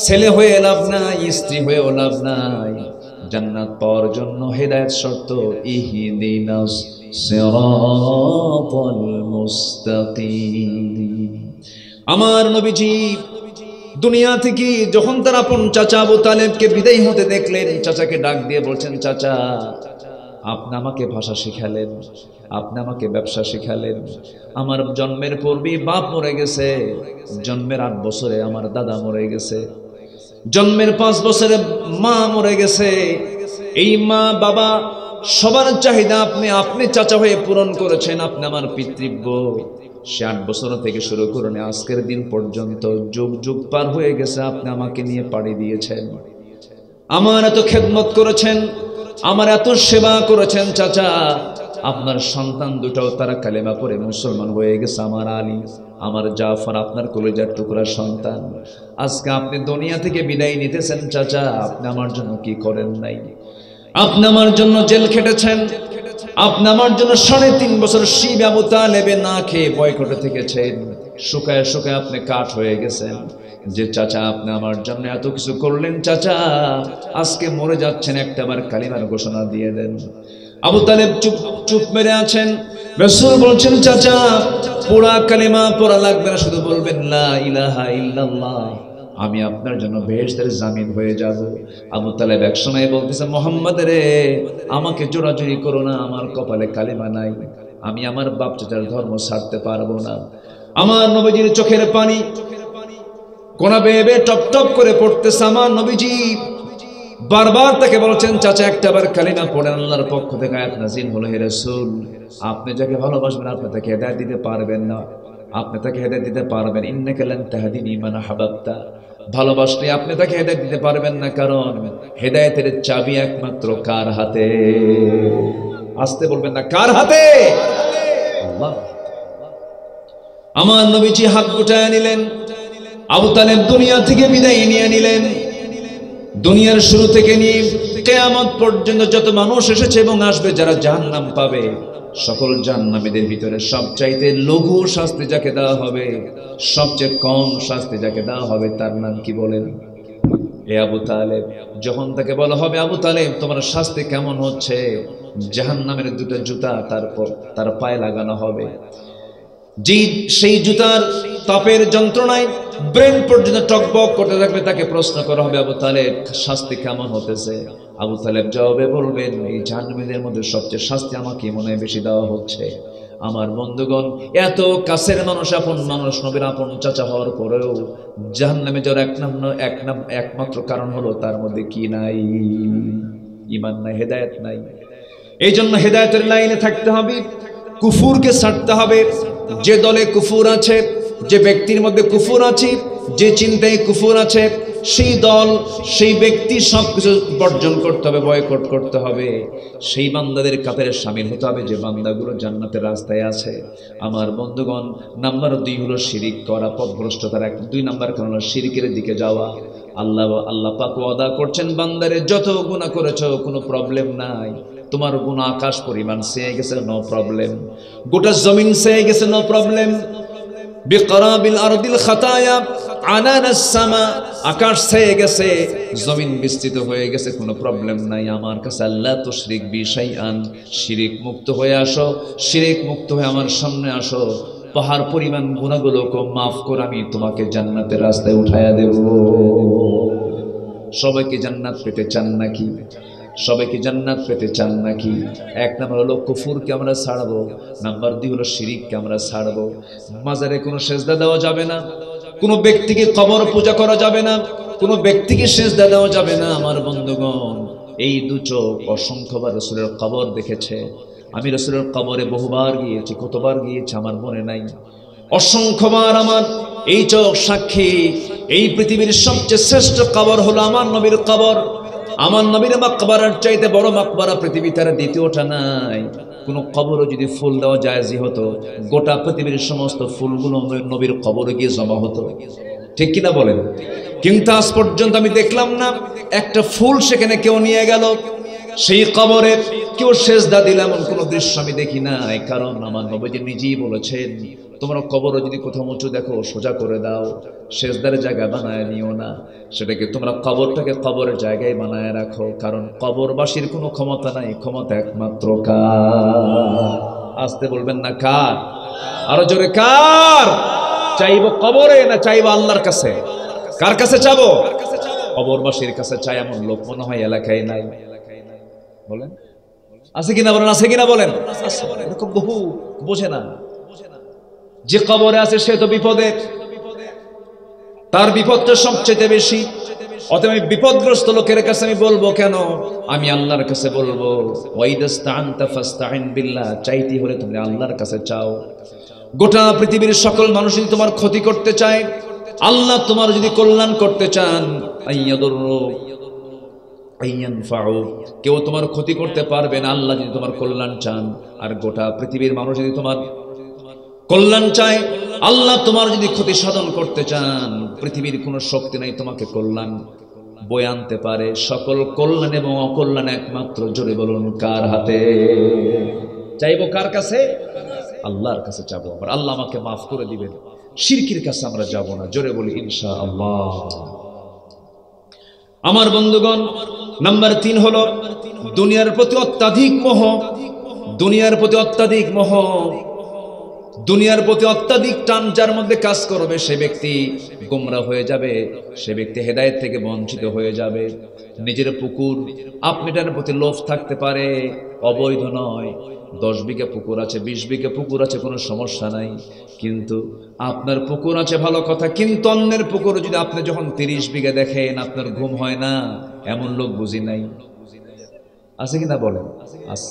[SPEAKER 1] ছেলে হয়ে লাভ নাই, স্ত্রী হয়েও লাভ নাই। জান্নাত পাওয়ার জন্য হেদায়েত শর্ত, ইহদিনাস সিরাতাল মুস্তাকিম। আমার নবীজি দুনিয়া থেকে যখন তার আপন চাচা আবু তালেবকে বিদায় হতে দেখলেন, চাচাকে ডাক দিয়ে বলছেন, চাচা আপনি আমাকে ভাষা শিখালেন, আপনি আমাকে ব্যবসা শিখালেন। আমার জন্মের পূর্বেই বাপ মরে গেছে, জন্মের 8 বছরে আমার দাদা মরে গেছে, জন্মের 5 বছরে মা মরে গেছে। এই মা বাবা সবার চাহিদা আপনি চাচা হয়ে পূরণ করেছেন। আপনি আমার পিতৃব্য। সে 8 বছর থেকে শুরু করে আজকের দিন পর্যন্ত যুগ যুগ পার হয়ে গেছে, আপনি আমাকে নিয়ে পাড়ি দিয়েছেন, আমার এত খেদমত করেছেন, আমার এত সেবা করেছেন। চাচা আপনার সন্তান দুটাও তারা কালেমা পড়ে মুসলমান হয়ে গেছে। আমার আলী, আমার জাফর, আপনার কলিজার টুকরা সন্তান। আজকে আপনি দুনিয়া থেকে বিদায় নিতেছেন। চাচা আপনি আমার জন্য কি করেন নাই? আপনি আমার জন্য জেল খেটেছেন, আপনি আমার জন্য 3.5 বছর শিব আবু তালেবে না খেয়ে বয়কটে থেকেছেন। শুকায় শুকায় আপনি কাঠ হয়ে গেছেন। যে চাচা আপনি আমার জন্য এত কিছু করলেন, চাচা আজকে মরে যাচ্ছেন, একটাবার কালিমার ঘোষণা দিয়ে দেন। আবু তালেব চুপ চুপ মেরে আছেন। রাসূল বলছেন, চাচা পুরা কালিমা পড়া লাগবে না, শুধু বলবেন লা ইলাহা ইল্লাল্লাহ, আমি আপনার জন্য বেহেশতের জামিন হয়ে যাব। আবু তালেব একসময় বলতেছে, মোহাম্মদ রে আমাকে জোরাজুরি করো না, আমার কপালে কালিমা নাই, আমি আমার বাপ চাচার ধর্ম ছাড়তে পারবো না। আমার নবীজির চোখের পানি কোনা বেয়ে বেয়ে টপ টপ করে পড়তেছে। আমার নবীজি বারবার তাকে বলছেন, চাচা একটাবার কালিমা পড়েন, আল্লাহর পক্ষ থেকে আয়াত নাযিল হলো, হে রাসূল আপনি যাকে ভালোবাসবেন আপনি তাকে হেদায়েত দিতে পারবেন না, আপনি তাকে হেদায়েত দিতে পারবেন, ইন্নাকা লান তাহদিনি মান আহবাবতা, ভালোবাসলে আপনি তাকে হেদায়েত দিতে পারবেন না, কারণ হেদায়েতের চাবি একমাত্র কার হাতে? আসতে বলবেন না, কার হাতে? আল্লাহ। আমার নবীজি হাত গুটায় নিলেন, আবু তালেব দুনিয়া থেকে বিদায় নিয়ে নিলেন। দুনিয়ার শুরু থেকে নিয়ে কিয়ামত পর্যন্ত যত মানুষ এসেছে এবং আসবে, যারা জাহান্নাম পাবে, সকল জাহান্নামীদের ভিতরে সবচাইতে লঘু শাস্তি যাকে দেওয়া হবে, সবচেয়ে কম শাস্তি যাকে দেওয়া হবে, তার নাম কি বলেন? এ আবু তালেব। যখন তাকে বলা হবে, আবু তালেব তোমার শাস্তি কেমন হচ্ছে, জাহান্নামের 2টা জুতা তার পায়ে লাগানো হবে। সেই জুতার তাপের যন্ত্রণায় ব্রেন পর্যন্ত টকবক করতে থাকবে। তাকে প্রশ্ন করা হবে, আবু তালেব শাস্তি কেমন হতেছে? আবু তালেব জবাবে বলবেন, এই জাহান্নামীদের মধ্যে সবচেয়ে শাস্তি আমাকে মনে হয় বেশি দেওয়া হচ্ছে। আমার বন্ধুগণ, এত কাছের মানুষ, আপন মানুষ, নবীর আপন চাচা হওয়ার পরেও জাহান্নামে যাওয়ার একমাত্র কারণ হলো তার মধ্যে কি নাই? ঈমান নাই, হেদায়েত নাই। এই জন্য হেদায়েতের লাইনে থাকতে হবে, কুফুরকে ছাড়তে হবে। যে দলে কুফুর আছে, যে ব্যক্তির মধ্যে কুফুর আছে, যে চিন্তায় কুফুর আছে, সেই দল, সেই ব্যক্তি সবকিছু বর্জন করতে হবে, বয়কট করতে হবে। সেই বান্দাদের কাতারে শামিল হতে হবে যে বান্দাগুলো জান্নাতের রাস্তায় আছে। আমার বন্ধুগণ, নাম্বার 2 হলো শিরিক করা, পথভ্রষ্টতার 2 নাম্বার কারণ হলো শিরকের দিকে যাওয়া। আল্লাহ পাক ওয়াদা করছেন, বান্দারে যত গুনাহ করেছো কোনো প্রবলেম নাই, তোমার গুনাহ আকাশ পরিমাণ চেয়ে গেছে, নো প্রবলেম। গোটা জমিন চেয়ে গেছে, নো প্রবলেম। বিকরাবিল আরদিল খাতায়া আনানাস সামা, আকাশ ছেয়ে গেছে, জমিন বিস্তৃত হয়ে গেছে, কোনো প্রবলেম নাই। আমার কাছে আল্লাহ তুশরিক বি শাইআন, শিরিক মুক্ত হয়ে আসো, শিরিক মুক্ত হয়ে আমার সামনে আসো, পাহাড় পরিমাণ গুনাহগুলোকে মাফ করে আমি তোমাকে জান্নাতের রাস্তায় উঠায়া দেব। সবাইকে জান্নাত পেতে চান নাকি? সবাইকে জান্নাত পেতে চান নাকি? এক নাম্বার হলো কুফুরকে আমরা ছাড়বো, নাম্বার 2 হলো শিরিককে আমরা ছাড়বো। মাজারে কোনো সেজদা দেওয়া যাবে না, কোনো ব্যক্তিকে কবর পূজা করা যাবে না, কোনো ব্যক্তিকে সেজদা দেওয়া যাবে না। আমার বন্ধুগণ, এই দু চোখ অসংখ্যবার রাসূলের কবর দেখেছে। আমি রাসূলের কবরে বহুবার গিয়েছি, কতবার গিয়েছি আমার মনে নাই। অসংখ্যবার আমার এই চোখ সাক্ষী। এই পৃথিবীর সবচেয়ে শ্রেষ্ঠ কবর হলো আমার নবীর কবর। আমার নবীর মাকবারার চাইতে বড় মাকবারা পৃথিবীতে আর দ্বিতীয়টা নাই। কোন কবরও যদি ফুল দেওয়া জায়েজই হতো, গোটা পৃথিবীর সমস্ত ফুলগুলো নবীর কবরে গিয়ে জমা হতো, ঠিক কিনা বলেন? কিন্তু আজ পর্যন্ত আমি দেখলাম না একটা ফুল সেখানে কেউ নিয়ে গেল, সেই কবরে কেউ সেজদা দিলাম, এমন কোনো দৃশ্য আমি দেখি নাই। কারণ আমার নবীজি নিজেই বলেছেন, তোমরা কবরও যদি কোথাও উঁচু দেখো সোজা করে দাও, সেজদার জায়গা বানায় নিও না, সেটাকে তোমরা কবরটাকে কবরের জায়গায় বানায় রাখো। কারণ কবরবাসীর কোনো ক্ষমতা নাই, ক্ষমতা একমাত্র কার? আসতে বলবেন না কার? আরো জোরে কার? চাইবো কবরে না চাইবো আল্লাহর কাছে? কার কাছে চাবো? কবরবাসীর কাছে চাই এমন লোক মনে হয় এলাকায় নাই। বলেন আছে কিনা বলেন, আছে কিনা বলেন? এরকম বহু বোঝে না। যে কবরে আছে সে তো বিপদে, তার বিপদটা সবচেয়ে বেশি। অতএব আমি বিপদগ্রস্ত লোকের কাছে আমি বলবো কেন? আমি আল্লাহর কাছে বলবো। ওয়াইদাস্তাআনতা ফাস্তাইন বিল্লাহ, চাইতে হলে তুমি আল্লাহর কাছে চাও। গোটা পৃথিবীর সকল মানুষ যদি তোমার ক্ষতি করতে চায়, আল্লাহ তোমার যদি কল্যাণ করতে চান, আইয়াদুররু আইয়ানফাউ, কেউ তোমার ক্ষতি করতে পারবে না আল্লাহ যদি তোমার কল্যাণ চান। আর গোটা পৃথিবীর মানুষ যদি তোমার কল্যাণ চায়, আল্লাহ তোমার যদি ক্ষতি সাধন করতে চান, পৃথিবীর কোনো শক্তি নাই তোমাকে কল্যাণ বয়ে আনতে পারে। সকল কল্যাণ এবং অকল্যাণ একমাত্র, জোরে বলুন, কার হাতে? চাইবো কার কাছে? আল্লাহর কাছে চাবো। আবার আল্লাহ আমাকে মাফ করে দিবেন। শিরকির কাছে আমরা যাব না, জোরে বলি ইনশাআল্লাহ। আমার বন্ধুগণ, নাম্বার 3 হলো দুনিয়ার প্রতি অত্যাধিক মোহ। দুনিয়ার প্রতি অত্যাধিক মোহ, দুনিয়ার প্রতি অত্যাধিক টান যার মধ্যে কাজ করবে, সে ব্যক্তি গোমরাহ হয়ে যাবে, সে ব্যক্তি হেদায়েত থেকে বঞ্চিত হয়ে যাবে। নিজের পুকুর, আপনার প্রতি লোভ থাকতে পারে, অবৈধ নয়। 10 বিঘা পুকুর আছে, 20 বিঘা পুকুর আছে, কোনো সমস্যা নাই। কিন্তু আপনার পুকুর আছে ভালো কথা, কিন্তু অন্যের পুকুর যদি আপনি যখন 30 বিঘা দেখেন আপনার ঘুম হয় না, এমন লোক বুঝি নাই। আছে কিনা বলেন? আছে।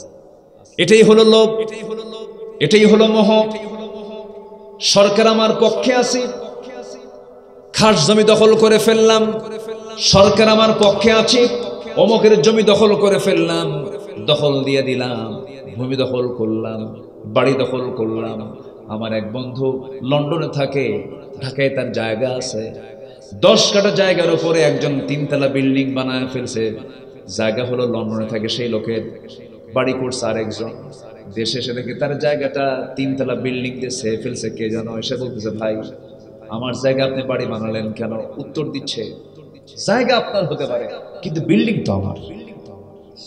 [SPEAKER 1] এটাই হলো লোভ, এটাই হলো মোহ। সরকার আমার পক্ষে আছে, খাস জমি দখল করে ফেললাম। সরকার আমার পক্ষে আছে, অমুকের জমি দখল করে ফেললাম, দখল দিয়ে দিলাম, ভূমি দখল করলাম, বাড়ি দখল করলাম। আমার এক বন্ধু লন্ডনে থাকে, ঢাকায় তার জায়গা আছে। 10 কাঠা জায়গার উপরে একজন 3 তলা বিল্ডিং বানায় ফেলছে। জায়গা হলো লন্ডনে থাকে সেই লোকের, বাড়ি করছে আরেকজন। দেশে এসে দেখে তার জায়গাটা 3 তলা বিল্ডিং দিয়ে সে ফেলছে কে জানো। এসে বলতেছে, ভাই আমার জায়গা আপনি বাড়ি বানালেন কেন? উত্তর দিচ্ছে, জায়গা আপনার হতে পারে কিন্তু বিল্ডিং তো আমার।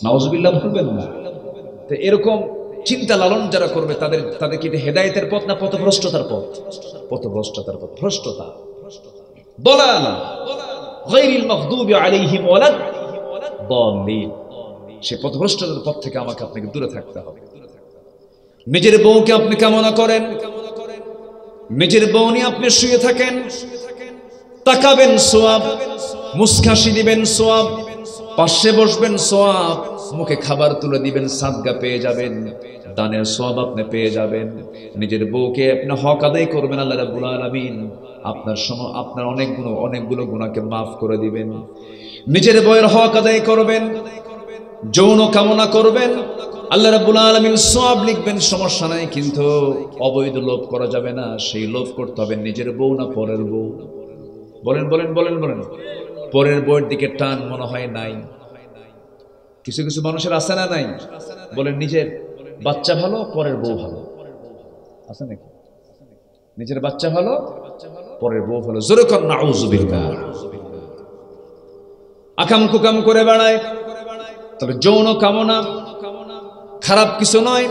[SPEAKER 1] নাউজুবিল্লাহ বলবেন না? তো এরকম চিন্তা লালন যারা করবে তাদের কি হেদায়েতের পথ না পথভ্রষ্টতার পথ? পথভ্রষ্টতার পথ, ভ্রষ্টতা। দালালা গায়রিল মাগদুবি আলাইহিম ওয়ালাদ দাল্লিন। সে পথভ্রষ্টতার পথ থেকে আমাকে আপনাকে দূরে থাকতে হবে। নিজের বউকে আপনি কামনা করেন, নিজের বউ নিয়ে আপনি শুয়ে থাকেন, তাকাবেন সওয়াব, মুস্কাশি দিবেন সওয়াব, পাশে বসবেন সওয়াব, মুখে খাবার তুলে দিবেন, সাদকা পেয়ে যাবেন, দানের সওয়াব আপনি পেয়ে যাবেন। নিজের বউকে আপনি হক আদায় করবেন, আল্লাহ রাব্বুল আলামিন আপনার অনেকগুলো গুনাহকে মাফ করে দিবেন। নিজের বউয়ের হক আদায় করবেন, যৌন কামনা করবেন, আল্লাহ রাব্বুল আলামিন সওয়াব লিখবেন, সমস্যা নাই। কিন্তু অবৈধ লোভ করা যাবে না। সেই লোভ করতে হবে নিজের বউ না পরের বউ? বলেন বলেন বলেন বলেন। পরের বউয়ের দিকে টান মনে হয় নাই? কিছু কিছু মানুষের আছে না নাই? বলেন নিজের বাচ্চা ভালো, পরের বউ ভালো, আছে নাকি? নিজের বাচ্চা ভালো, পরের বউ ভালো। জোরে কর নাউযুবিল্লাহ। আকাম কুকাম করে বেড়ায়। তবে যৌন কামনা খারাপ কিছু নয়,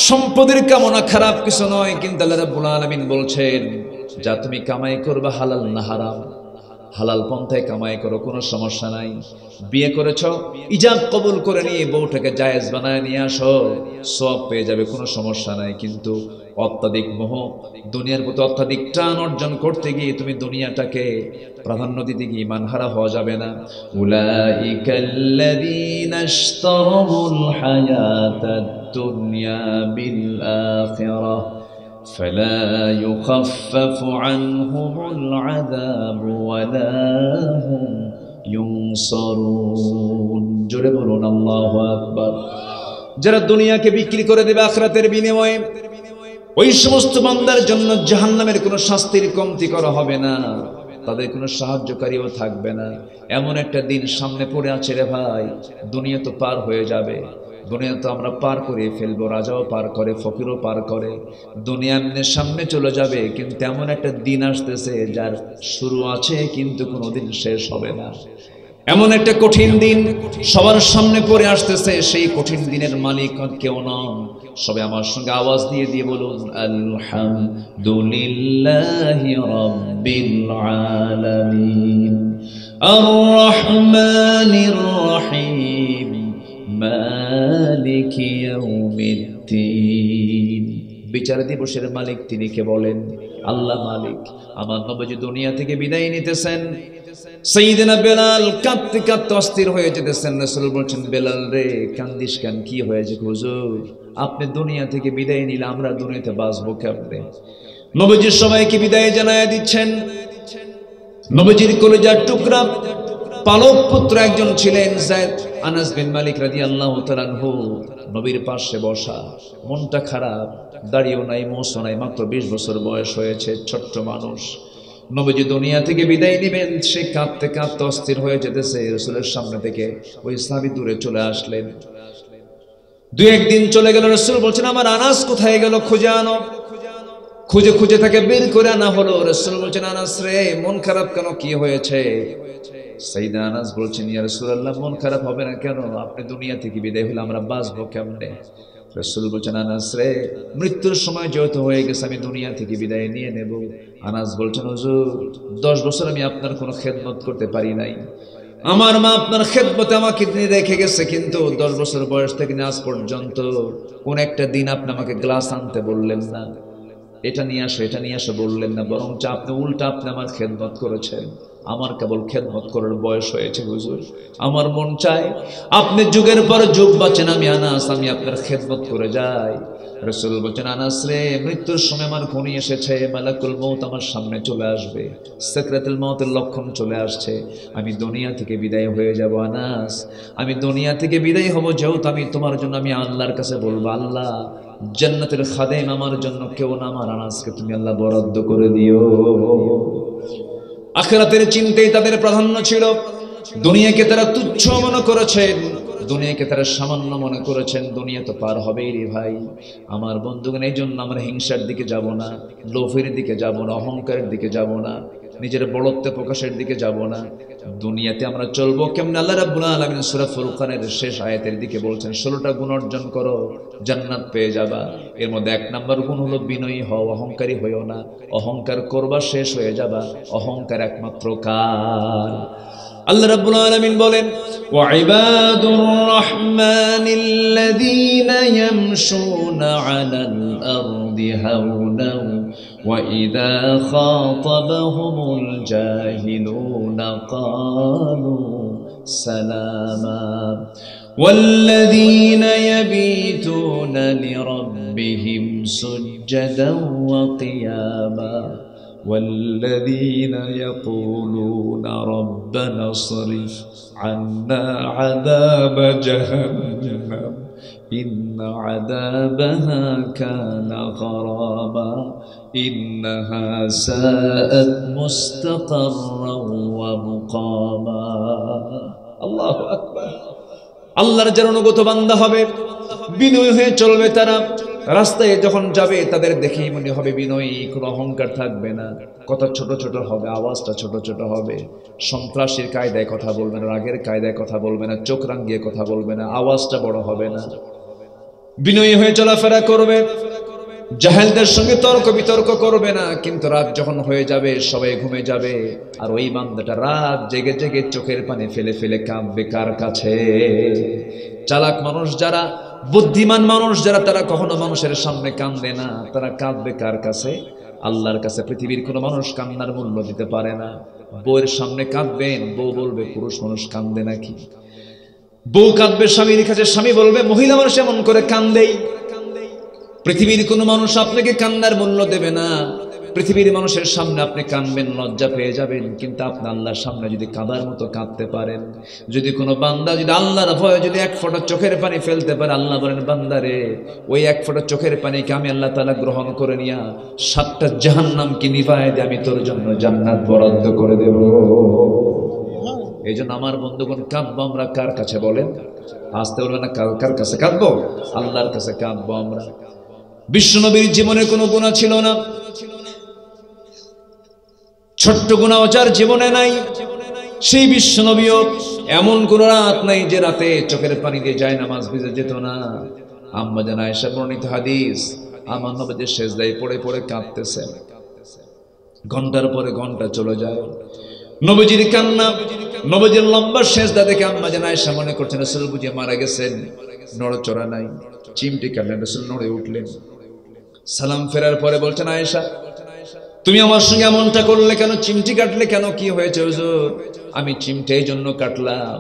[SPEAKER 1] সম্পদের কামনা খারাপ কিছু নয়। কিন্তু আল্লাহ রাব্বুল আলামিন বলছেন, যা তুমি কামাই করবে হালাল না হারাম? হালাল পন্থায় কামাই করো, কোনো সমস্যা নাই। বিয়ে করেছ, ইজাব কবুল করে নিয়ে বউটাকে জায়েজ বানায় নিয়ে আসো, সওয়াব পেয়ে যাবে, কোনো সমস্যা নাই। কিন্তু অত্যাধিক মোহ, দুনিয়ার প্রতি অত্যাধিক টান অর্জন করতে গিয়ে তুমি দুনিয়াটাকে প্রাধান্য দিতে গিয়ে ঈমান হারা হওয়া যাবে না। উলাইকাল্লাযীনা ইশতারাউল হায়াতাদ দুনিয়া বিল আখিরাহ ফালা ইউখাফফাফু আনহুমুল আযাবু ওয়ালা হুম ইউনসারুন। জোরে বলুন আল্লাহু আকবার। যারা দুনিয়াকে বিক্রি করে দেবে আখিরাতের বিনিময়ে, ওই সমস্ত বান্দার জন্য জাহান্নামের কোনো শাস্তির কমতি করা হবে না, তাদের কোনো সাহায্যকারীও থাকবে না। এমন একটা দিন সামনে পড়ে আছে রে ভাই, দুনিয়া তো পার হয়ে যাবে, দুনিয়া তো আমরা পার করে ফেলবো, রাজাও পার করে, ফকিরও পার করে, দুনিয়া এমনি সামনে চলে যাবে। কিন্তু এমন একটা দিন আসতেছে যার শুরু আছে কিন্তু কোনোদিন শেষ হবে না। এমন একটা কঠিন দিন সবার সামনে পড়ে আসতেছে, সেই কঠিন দিনের মালিক কেউ নন। সবাই আমার সঙ্গে আওয়াজ দিয়ে দিয়ে বলুন আলহামদুলিল্লাহি রাব্বিল আলামিন আর রহমানির রহিম মালিকি ইয়াউমিদ্দিন। বিচার দিবসের মালিক তিনি কে বলেন? আল্লাহ মালিক। আমার নবী দুনিয়া থেকে বিদায় নিতেছেন, সাইয়েদনা বেলাল কাঁদতে কাঁদতে অস্থির হয়ে যেতেছেন। রাসূল বলছেন, বেলাল রে কান্দিস কেন, কি হয়েছে? হুজুর আপনি দুনিয়া থেকে বিদায় নিলে আমরা দুনিয়াতে বাঁচবো কেমনে? নবীজি সবাইকে বিদায় জানায় দিচ্ছেন। নবীজির কলিজার টুকরা পালক পুত্র একজন ছিলেন যায়েদ আনাস বিন মালিক রাদিয়াল্লাহু তাআলা আনহু, নবীর পাশে বসা, মনটা খারাপ, দাড়িও নাই, মোছও নাই, মাত্র 20 বছর বয়স হয়েছে, ছোট্ট মানুষ। নবীজি দুনিয়া থেকে বিদায় নেবেন, সে কাঁদতে কাঁদতে অস্থির হয়ে যেতেছে। রাসূলের সামনে থেকে ওই সাহাবী দূরে চলে আসলেন। দুই একদিন চলে গেল, রাসূল বলছেন আমার আনাস কোথায় গেল, খুঁজে আনো। খুঁজে খুঁজে তাকে বের করে আনা হলো। রাসূল বলছেন, আনাস রে মন খারাপ কেন, কি হয়েছে? সাইয়েদনা আনাস বলছেন, ইয়া রাসূলুল্লাহ মন খারাপ হবে না কেন, আপনি দুনিয়া থেকে বিদায় হলে আমরা বাঁচবো কেমনে? রাসূল বলছেন, আনাস রে মৃত্যুর সময় যেহেতু হয়ে গেছে আমি দুনিয়া থেকে বিদায় নিয়ে নেব। আনাস বলছেন, হুজুর 10 বছর আমি আপনার কোনো খেদমত করতে পারি নাই, আমার মা আপনার খেদমতে আমাকে দিয়ে রেখে গেছে, কিন্তু 10 বছর বয়স থেকে আজ পর্যন্ত কোন একটা দিন আপনি আমাকে গ্লাস আনতে বললেন না, এটা নিয়ে আসো এটা নিয়ে আসো বললেন না, বরং আপনি উল্টা আপনি আমার খেদমত করেছেন। আমার কেবল খেদমত করার বয়স হয়েছে হুজুর, আমার মন চায় আপনি যুগের পর যুগ বাঁচেন, আমি আনাস আমি আপনার খেদমত করে যাই। রাসূল বলেন, আনাস রে মৃত্যুর সময় আমার ঘনি এসেছে, মালাকুল মউত আমার সামনে চলে আসবে, সাকরাতুল মউতের লক্ষণ চলে আসছে, আমি দুনিয়া থেকে বিদায় হয়ে যাব। আনাস আমি দুনিয়া থেকে বিদায় হব, যেহেতু আমি তোমার জন্য আমি আল্লাহর কাছে বলবো, আল্লাহ জান্নাতের খাদেম আমার জন্য কেউ না, আমার আনাসকে তুমি আল্লাহ বরাদ্দ করে দিও। আখিরাতের চিন্তাই তাদের প্রাধান্য ছিল। দুনিয়াকে তারা তুচ্ছ মনে করেছেন, দুনিয়াকে তারা সামান্য মনে করেছেন। দুনিয়া তো পার হবেই রে ভাই আমার বন্ধুগণ। এই জন্য আমরা হিংসার দিকে যাব না, লোভের দিকে যাব না, অহংকারের দিকে যাব না, নিজের বড়ত্ব প্রকাশের দিকে যাব না। দুনিয়াতে আমরা চলবো কেমনে? আল্লাহ রাব্বুল আলামিন সূরা ফুরকানের শেষ আয়াতের দিকে বলছেন 16টা গুণ অর্জন করো জান্নাত পেয়ে যাবা। এর মধ্যে 1 নম্বর গুণ হলো বিনয়ী হও, অহংকারী হইও না। অহংকার করবা শেষ হয়ে যাবা। অহংকার একমাত্র কার? আল্লাহ রাব্বুল আলামিন বলেন, ওয়া ইবাদুর রাহমানিল্লাযীনা ইয়ামশুনা আলাল আরদি হাওনাও ওয়া ইযা খাতাবাহুমুল জাহিলুনা ক্বালু সালামা ওয়াল্লাযীনা ইয়াবীতুনা লিরাব্বিহিম সুজদান ওয়া কিয়ামা والذين يقولون ربنا اصرف عنا عذاب جهنم إن عذابها كان غراما إنها ساءت مستقرا ومقاما الله أكبر আল্লাহর যারা অনুগত বান্দা হবে, বিনয়ী হয়ে চলবে তারা। রাস্তায় যখন যাবে তাদের দেখেই মনে হবে বিনয়ী, কোনো অহংকার থাকবে না, কথা ছোট ছোট হবে, আওয়াজটা ছোট ছোট হবে, সন্ত্রাসীর কায়দায় কথা বলবে না, রাগের কায়দায় কথা বলবে না, চোখ রাঙিয়ে কথা বলবে না, আওয়াজটা বড় হবে না, বিনয়ী হয়ে চলাফেরা করবে। জাহেলদের সঙ্গে তর্ক বিতর্ক করবে না, কিন্তু রাত যখন হয়ে যাবে সবাই ঘুমে যাবে, আর ওই বান্দাটা রাত জেগে জেগে চোখের পানি ফেলে ফেলে কাঁদবে কার কাছে? চালাক মানুষ যারা, বুদ্ধিমান মানুষ যারা, তারা কখনো মানুষের সামনে কাঁদবে না, তারা কাঁদবে কার কাছে? আল্লাহর কাছে। পৃথিবীর কোনো মানুষ কান্নার মূল্য দিতে পারে না। বউয়ের সামনে কাঁদবেন, বউ বলবে পুরুষ মানুষ কান্দে নাকি? বউ কাঁদবে স্বামীর কাছে, স্বামী বলবে মহিলা মানুষ এমন করে কান্দেই। পৃথিবীর কোনো মানুষ আপনাকে কান্নার মূল্য দেবে না। পৃথিবীর মানুষের সামনে আপনি কাঁদবেন, লজ্জা পেয়ে যাবেন, কিন্তু আপনি আল্লাহর সামনে যদি কাঁদার মতো কাঁদতে পারেন, যদি কোনো বান্দা যদি আল্লাহর ভয়ে যদি এক ফোঁটা চোখের পানি ফেলতে পারে, আল্লাহ বলেন বান্দারে ওই এক ফোঁটা চোখের পানিকে আমি আল্লাহ তাআলা গ্রহণ করে নিয়া 7টা জাহান্নামকে নিভায় দিয়ে আমি তোর জন্য জান্নাত বরাদ্দ করে দেব। এই জন্য আমার বন্ধুগণ, কাঁদবো আমরা কার কাছে বলেন? আসতে বলবেন না, কার কাছে কাঁদবো? আল্লাহর কাছে কাঁদবো আমরা। বিশ্বনবীর জীবনে কোনো গুনাহ ছিল না, ছোট্ট গুনাহ যার জীবনে নাই, সেই বিশ্বনবীও এমন কোন রাত নাই যে রাতে চোখের পানি দিয়ে যায় নামাজ ভিজে যেত না। আম্মা জান আয়েশা বর্ণিত হাদিস, আমার নবী সেজদায় পড়ে পড়ে কাঁদতেছেন, ঘন্টার পরে ঘন্টা চলে যায়, নবীজির কান্না, নবীজির লম্বা সেজদা দেখে আম্মা জান আয়েশা মনে করছেন রাসূল বুঝি মারা গেছেন, নড়চড়া নাই, চিমটি কাটলেন, রাসূল নড়ে উঠলেন। সালাম ফেরার পরে বলছেন আয়েশা তুমি আমার সঙ্গে এমনটা করলে কেন? চিমটি কাটলে কেন? কি হয়েছে হুজুর? আমি চিমটি এই জন্য কাটলাম,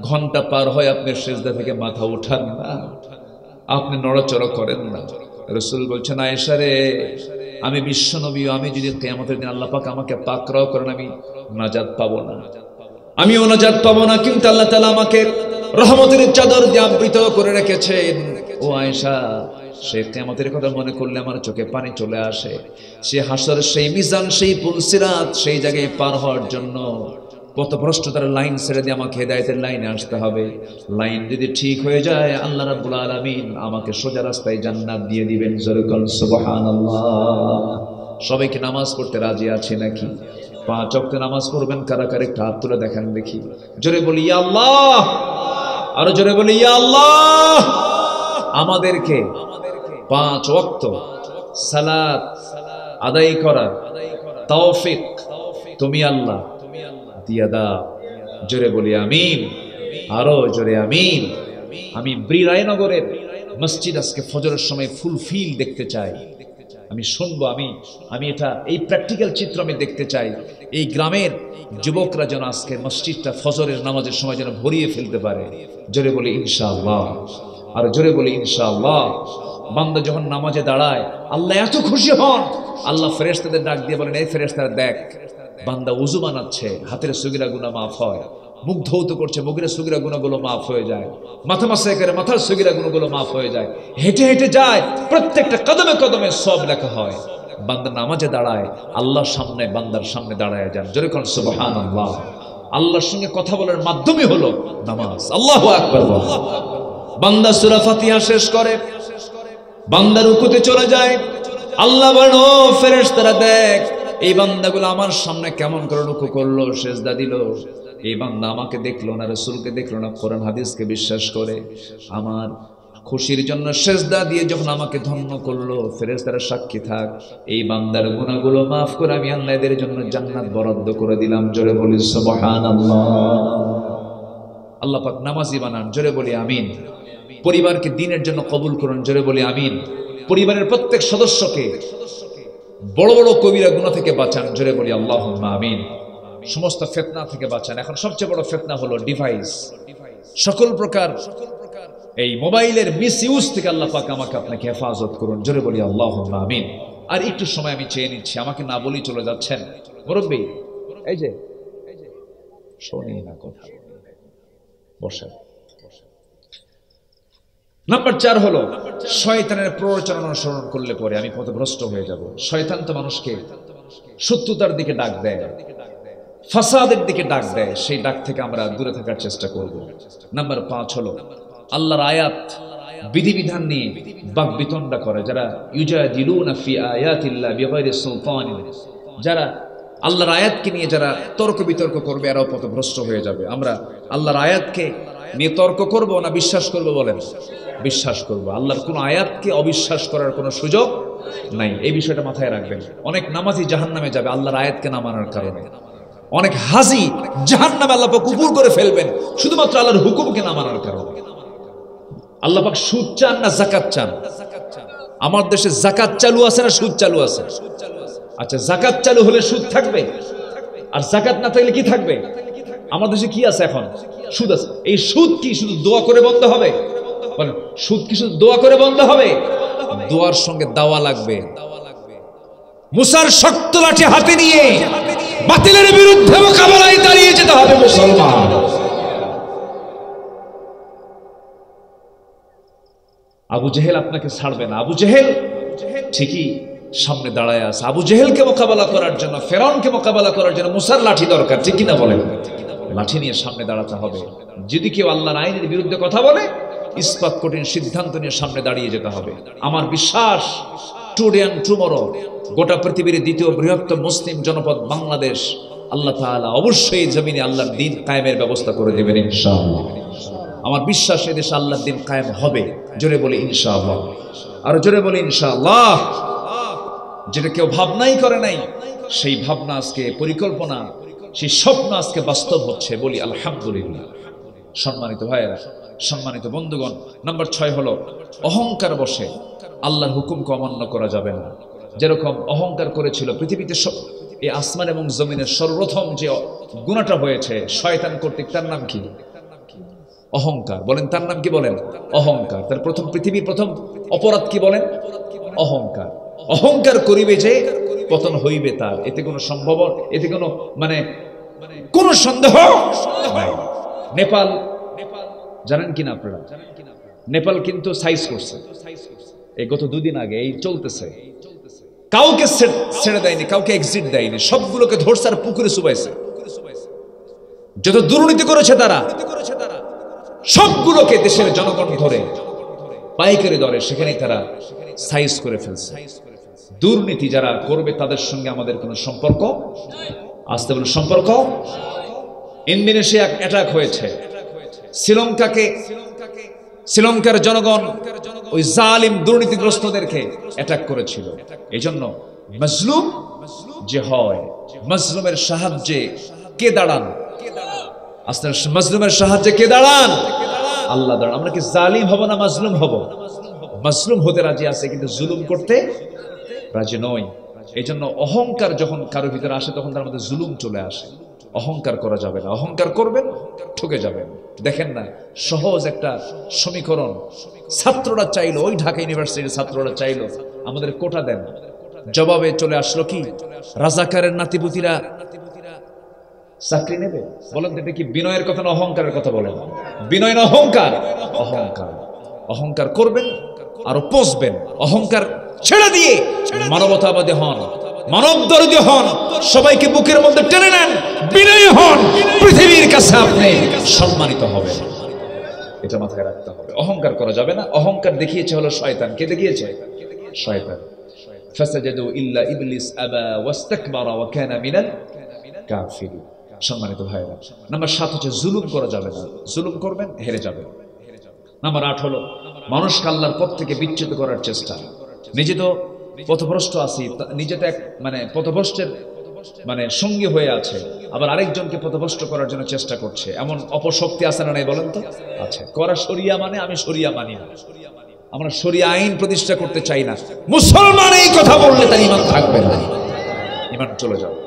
[SPEAKER 1] ঘন্টা পার হয় আপনি সেজদা থেকে মাথা উঠান না, আপনি নড়াচড়া করেন না। রাসূল বলছেন আয়েশা রে, আমি বিশ্বনবী, আমি যদি কিয়ামতের দিন আল্লাহ পাক আমাকে পাকড়াও করেন, আমি নাজাত পাবো না, আমিও নাজাত পাবো না, কিন্তু আল্লাহ তাআলা আমাকে রহমতের চাদর দিয়ে আবৃত করে রেখেছেন। ও আয়েশা, সেই কিয়ামতের কথা মনে করলে আমার চোখে পানি চলে আসে। সে হাসর, সেই মিজান, সেই পুলসিরাত, সেই জায়গায় পার হওয়ার জন্য পথভ্রষ্টতার লাইন ছেড়ে দিয়ে আমাকে হেদায়েতের লাইনে আসতে হবে। লাইন যদি ঠিক হয়ে যায়, আল্লাহ রাব্বুল আলামিন আমাকে সোজা রাস্তায় জান্নাত দিয়ে দিবেন। জোরে বল সুবহানাল্লাহ। সবাইকে নামাজ পড়তে রাজি আছে নাকি? 5 ওয়াক্ত নামাজ পড়বেন কারা কারা? একটু হাত তুলে দেখান দেখি। জোরে বলি ইয়া আল্লাহ, আরো জোরে বলি ইয়া আল্লাহ। আমাদেরকে 5 ওয়াক্ত সালাত আদায় করার তৌফিক তুমি আল্লাহ দিয়া দাও। জোরে বলি আমিন, আরো জোরে আমিন। আমি রায়নগরের মসজিদ আজকে ফজরের সময় ফুলফিল দেখতে চাই, আমি শুনবো, আমি এটা এই প্র্যাকটিক্যাল চিত্র আমি দেখতে চাই। এই গ্রামের যুবকরা যেন আজকে মসজিদটা ফজরের নামাজের সময় যেন ভরিয়ে ফেলতে পারে। জোরে বলি ইনশাআল্লাহ, আর জোরে বলি ইনশাআল্লাহ। বান্দা যখন নামাজে দাঁড়ায় আল্লাহ এত খুশি হন, আল্লাহ ফেরেশতাদের ডাক দিয়ে বলেন এই ফেরেশতারা দেখ, বান্দা উযু বানাচ্ছে, হাতের সগীরা গুনাহ মাফ হয়, মুখ ধৌত করছে, মুখের সগীরা গুনাহগুলো মাফ হয়ে যায়, মাথা মাসায় করে মাথার সগীরা গুনাহগুলো মাফ হয়ে যায়, হেঁটে হেঁটে যায়, প্রত্যেকটা কদমে কদমে সব লেখা হয়। বান্দা নামাজে দাঁড়ায়, আল্লাহর সামনে, বান্দার সামনে দাঁড়ায় যান। জোরে কোন সুবহানাল্লাহ। আল্লাহর সঙ্গে কথা বলার মাধ্যমে হলো নামাজ। আল্লাহু আকবার। বান্দা সূরা ফাতিহা শেষ করে, বান্দা রুকুতে চলে যায়, আল্লাহ বলেন ও ফেরেশতারা দেখ এই বান্দাগুলো আমার সামনে কেমন করে রুকু করলো, সেজদা দিল। এই বান্দা আমাকে দেখলো না, রাসূলকে দেখলো না, কোরআন হাদিসকে বিশ্বাস করে আমার খুশির জন্য সেজদা দিয়ে যখন আমাকে ধন্য করলো, ফেরেশতারা সাক্ষী থাক, এই বান্দার গুনাহগুলো মাফ করে আমি আল্লাহ এদের জন্য জান্নাত বরাদ্দ করে দিলাম। জোরে বলি সুবহানাল্লাহ। আল্লাহ পাক নামাজি বানান। জোরে বলি আমিন। পরিবারকে দ্বীনের জন্য কবুল করুন। জোরে বলি আমিন। পরিবারের প্রত্যেক সদস্যকে বড় বড় কবিরা গুনাহ থেকে বাঁচান। জোরে বলি আল্লাহুম্মা আমিন। সমস্ত ফিতনা থেকে বাঁচান। এখন সবচেয়ে বড় ফিতনা হলো ডিভাইস, সকল প্রকার এই মোবাইলের মিসইউজ থেকে আল্লাহ পাক আমাকে আপনাকে হেফাজত করুন। জোরে বলি আল্লাহুম্মা আমিন। আর একটু সময় আমি চেয়ে নিচ্ছি, আমাকে না বলেই চলে যাচ্ছেন মুরব্বী। এই যে শুনি না কথা, বসেন। নাম্বার 4 হলো শয়তানের প্ররোচনা অনুসরণ করলে পরে আমি পথভ্রষ্ট হয়ে যাব। শয়তান তো মানুষকে শত্রুতার দিকে ডাক দেয়, ফাসাদের দিকে ডাক দেয়, সেই ডাক থেকে আমরা দূরে থাকার চেষ্টা করব। নাম্বার 5 হলো আল্লাহর আয়াত বিধিবিধান নিয়ে বাকবিতণ্ডা করে, যারা ইউজাদিলুনা ফি আয়াতিল্লাহ বিগাইরি সুলতান, যারা আল্লাহর আয়াতকে নিয়ে যারা তর্ক বিতর্ক করবে এরাও পথভ্রষ্ট হয়ে যাবে। আমরা আল্লাহর আয়াতকে নিয়ে তর্ক করব না বিশ্বাস করব? বলেন বিশ্বাস করব। আল্লাহর কোন আয়াতকে অবিশ্বাস করার কোনো সুযোগ নাই। এই বিষয়টা মাথায় রাখবেন। অনেক নামাজি জাহান্নামে যাবে আল্লাহর আয়াতকে না মানার কারণে। অনেক হাজি জাহান্নামে আল্লাহ পাক কুফর করে ফেলবেন শুধুমাত্র আল্লাহর হুকুমকে না মানার কারণে। আল্লাহ পাক সুদ চান না যাকাত চান? আমার দেশে যাকাত চালু আছে না সুদ চালু আছে? আচ্ছা, যাকাত চালু হলে সুদ থাকবে, আর যাকাত না থাকলে কি থাকবে? আমার দেশে কি আছে এখন? সুদ আছে। এই সুদ কি শুধু দোয়া করে বন্ধ হবে? বলেন, সুদ কি শুধু দোয়া করে বন্ধ হবে? দোয়ার সঙ্গে দাওয়া লাগবে। মুসার শক্ত লাঠি হাতে নিয়ে বাতিলের বিরুদ্ধে মোকাবেলায় দাঁড়িয়ে যেতে হবে মুসলমান। আবু জেহেল আপনাকে ছাড়বে না। আবু জেহেল ঠিকই সামনে দাঁড়ায় আছে। আবু জেহেলকে মোকাবেলা করার জন্য, ফেরাউনকে মোকাবেলা করার জন্য মুসার লাঠি দরকার, ঠিক কিনা বলেন? লাঠি নিয়ে সামনে দাঁড়াতে হবে। যদি কেউ আল্লাহর আইনের বিরুদ্ধে কথা বলে, ইসপাত কঠিন সিদ্ধান্ত নিয়ে সামনে দাঁড়িয়ে যেতে হবে। আমার বিশ্বাস টুডে এন্ড টুমরো গোটা পৃথিবীর দ্বিতীয় বৃহত্তম মুসলিম জনপদ বাংলাদেশ, আল্লাহ তাআলা অবশ্যই জমিনে আল্লাহর দ্বীন কায়েমের ব্যবস্থা করে দেবেন ইনশাআল্লাহ। আমার বিশ্বাস এদেশে আল্লাহর দ্বীন কায়েম হবে। জোরে বলি ইনশাআল্লাহ, আর জোরে বলি ইনশাআল্লাহ। যেটা কেউ ভাবনাই করে নাই, সেই ভাবনা আজকে পরিকল্পনা, সেই স্বপ্ন আজকে বাস্তব হচ্ছে। বলি আলহামদুলিল্লাহ। সম্মানিত ভাইয়েরা, সম্মানিত বন্ধুগণ, নাম্বার 6 হলো অহংকার বসে আল্লাহর হুকুমকে অমান্য করা যাবে না। যেরকম অহংকার করেছিল পৃথিবীতে এই আসমান এবং জমিনের সর্বপ্রথম যে গুনাহটা হয়েছে শয়তান কর্তৃক, তার নাম কি? অহংকার। বলেন, তার নাম কি? বলেন, অহংকার। তার প্রথম পৃথিবীর প্রথম অপরাধ কি বলেন? অহংকার। অহংকার করিবে যে পতন হইবে তার, এতে কোনো সম্ভব, এতে কোনো কোনো সন্দেহ নাই। নেপাল জানেন কিনা আপনারা? নেপাল কিন্তু সাইজ করছে এই গত 2 দিন আগে, এই চলতেছে। কাউকে ছেড়ে দেয়নি, কাউকে এক্সিট দেয়নি, সবগুলোকে ধরছে আর পুকুরে চুবাইছে। যত দুর্নীতি করেছে তারা সবগুলোকে দেশের জনগণ ধরে পাইকারি দরে সেখানে তারা সাইজ করে ফেলছে। দুর্নীতি যারা করবে তাদের সঙ্গে আমাদের কোনো সম্পর্ক, আসতে বলে সম্পর্ক। ইন্দোনেশিয়া অ্যাটাক হয়েছে, শ্রীলঙ্কার জনগণ ওই জালিম দুর্নীতিগ্রস্তদেরকে অ্যাটাক করেছিল। এই জন্য মজলুম যে হয়, মজলুমের সাহায্যে কে দাঁড়ান? আসলে মজলুমের সাহায্যে কে দাঁড়ান? আল্লাহ দাঁড়ান। আমরা কি জালিম হব না মজলুম হব? মজলুম হতে রাজি আছে, কিন্তু জুলুম করতে রাজি নয়। এই জন্য অহংকার যখন কারো ভিতরে আসে তখন তার মধ্যে জুলুম চলে আসে। অহংকার করা যাবে না। অহংকার করবেন ঠকে যাবেন। দেখেন না, সহজ একটা সমীকরণ। ছাত্ররা চাইলো, ওই ঢাকা ইউনিভার্সিটির ছাত্ররা চাইলো আমাদের কোটা দেন, জবাবে চলে আসলো কি? রাজাকারের নাতিপুতিরা চাকরি নেবে। বলেন তো, এটা কি বিনয়ের কথা না অহংকারের কথা? বলেন, বিনয় না অহংকার? অহংকার। অহংকার করবেন আরো পচবেন। অহংকার ছেড়ে দিয়ে মানবতাবাদী হন, মানবদর্দী হন, সবাইকে বুকের মধ্যে টেনে নেন, বিনয়ী হন, পৃথিবীর কাছে আপনি সম্মানিত হবেন। এটা মাথায় রাখতে হবে। অহংকার করা যাবে না। অহংকার দেখিয়েছে হলো শয়তান। কে দেখিয়েছে? শয়তান। ফাসাজাদু ইল্লা ইবলিস আবা ওয়াস্তাকবারা ওয়া কানা মিনাল কাফিরিন। সম্মানিত ভাইরা, নাম্বার 7 হচ্ছে জুলুম করা যাবে না। জুলুম করবেন হেরে যাবেন। নাম্বার 8 হলো মানুষকে আল্লাহর পথ থেকে বিচ্যুত করার চেষ্টা। নিজে তো পথভ্রষ্ট আছি, নিজেটা এক পথভ্রষ্টের সঙ্গী হয়ে আছে, আবার আরেকজনকে পথভ্রষ্ট করার জন্য চেষ্টা করছে। এমন অপশক্তি আছে না নাই বলেন তো? আছে। করা শরিয়া মানে আমি শরিয়া মানি না, আমরা শরিয়া আইন প্রতিষ্ঠা করতে চাই না। মুসলমান এই কথা বললে তার ঈমান থাকবে না, ঈমান চলে যাবে।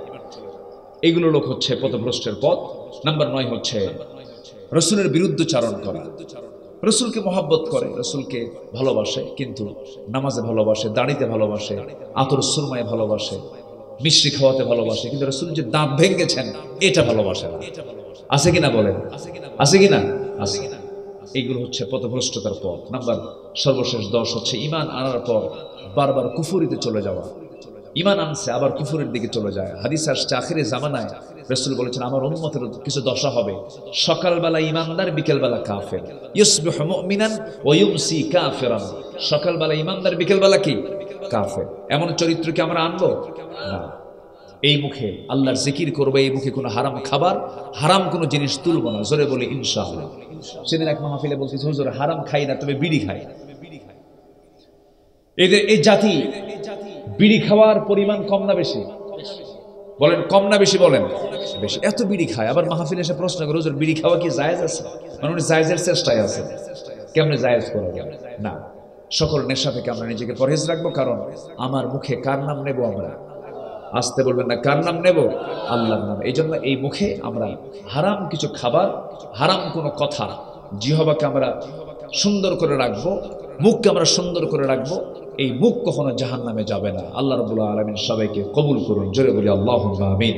[SPEAKER 1] এইগুলো লোক হচ্ছে পথভ্রষ্টের পথ। নাম্বার 9 হচ্ছে রাসূলের বিরুদ্ধচারণ করা। রাসূলকে মহব্বত করে, রাসূলকে ভালোবাসে, কিন্তু নামাজে ভালোবাসে, দাড়িতে ভালোবাসে, আতর সুরমায় ভালোবাসে, মিষ্টি খাওয়াতে ভালোবাসে, কিন্তু রাসূল যে দাঁত ভেঙেছেন এটা ভালোবাসে না। আছে কিনা বলেন? আছে কিনা? আছে। এইগুলো হচ্ছে পথভ্রষ্টতার পথ। নাম্বার সর্বশেষ 10 হচ্ছে ঈমান আনার পর বারবার কুফরিতে চলে যাওয়া। ঈমান আনছে আবার কুফরের দিকে চলে যায়। হাদিস আসছে আখিরে জামানায় রাসূল বলেছেন আমার উম্মতের কিছু দশা হবে, সকালবেলা ঈমানদার, বিকেলবেলা কাফের। ইউসবিহু মুমিনান ওয়া ইউমসি কাফিরান। সকালবেলা ঈমানদার, বিকেলবেলা কি? কাফের। এমন চরিত্র কি আমরা আনবো না? এই মুখে আল্লাহর জিকির করবে, এই মুখে কোনো হারাম খাবার, হারাম কোনো জিনিস তুলব না। জোরে বলি ইনশাআল্লাহ। সেদিন এক মাহফিলে বলছি, হুজুর হারাম খাই না, তবে বিড়ি খাই। এই জাতি বিড়ি খাওয়ার পরিমাণ কম না বেশি? বলেন কম না বেশি? বলেন বেশি। এত বিড়ি খায়, আবার মাহফিলে এসে প্রশ্ন করে, হুজুর বিড়ি খাওয়া কি জায়েজ আছে? মানে উনি জায়েজের চেষ্টায় আছে, কেমনে জায়েজ করা যাবে না। সকল নেশা থেকে আমরা নিজেকে পরহেজ রাখবো, কারণ আমার মুখে কার নাম নেব আমরা? আসতে বলবেন না, কার নাম নেব? আল্লাহর নাম। এই জন্য এই মুখে আমরা হারাম কিছু খাবার, হারাম কোনো কথা, জিহ্বাকে আমরা সুন্দর করে রাখবো, মুখকে আমরা সুন্দর করে রাখবো। এই মুখ কখনো জাহান্নামে যাবে না। আল্লাহ রাব্বুল আলামিন সবাইকে কবুল করুন। জোরে বলি আল্লাহুম্মা আমিন।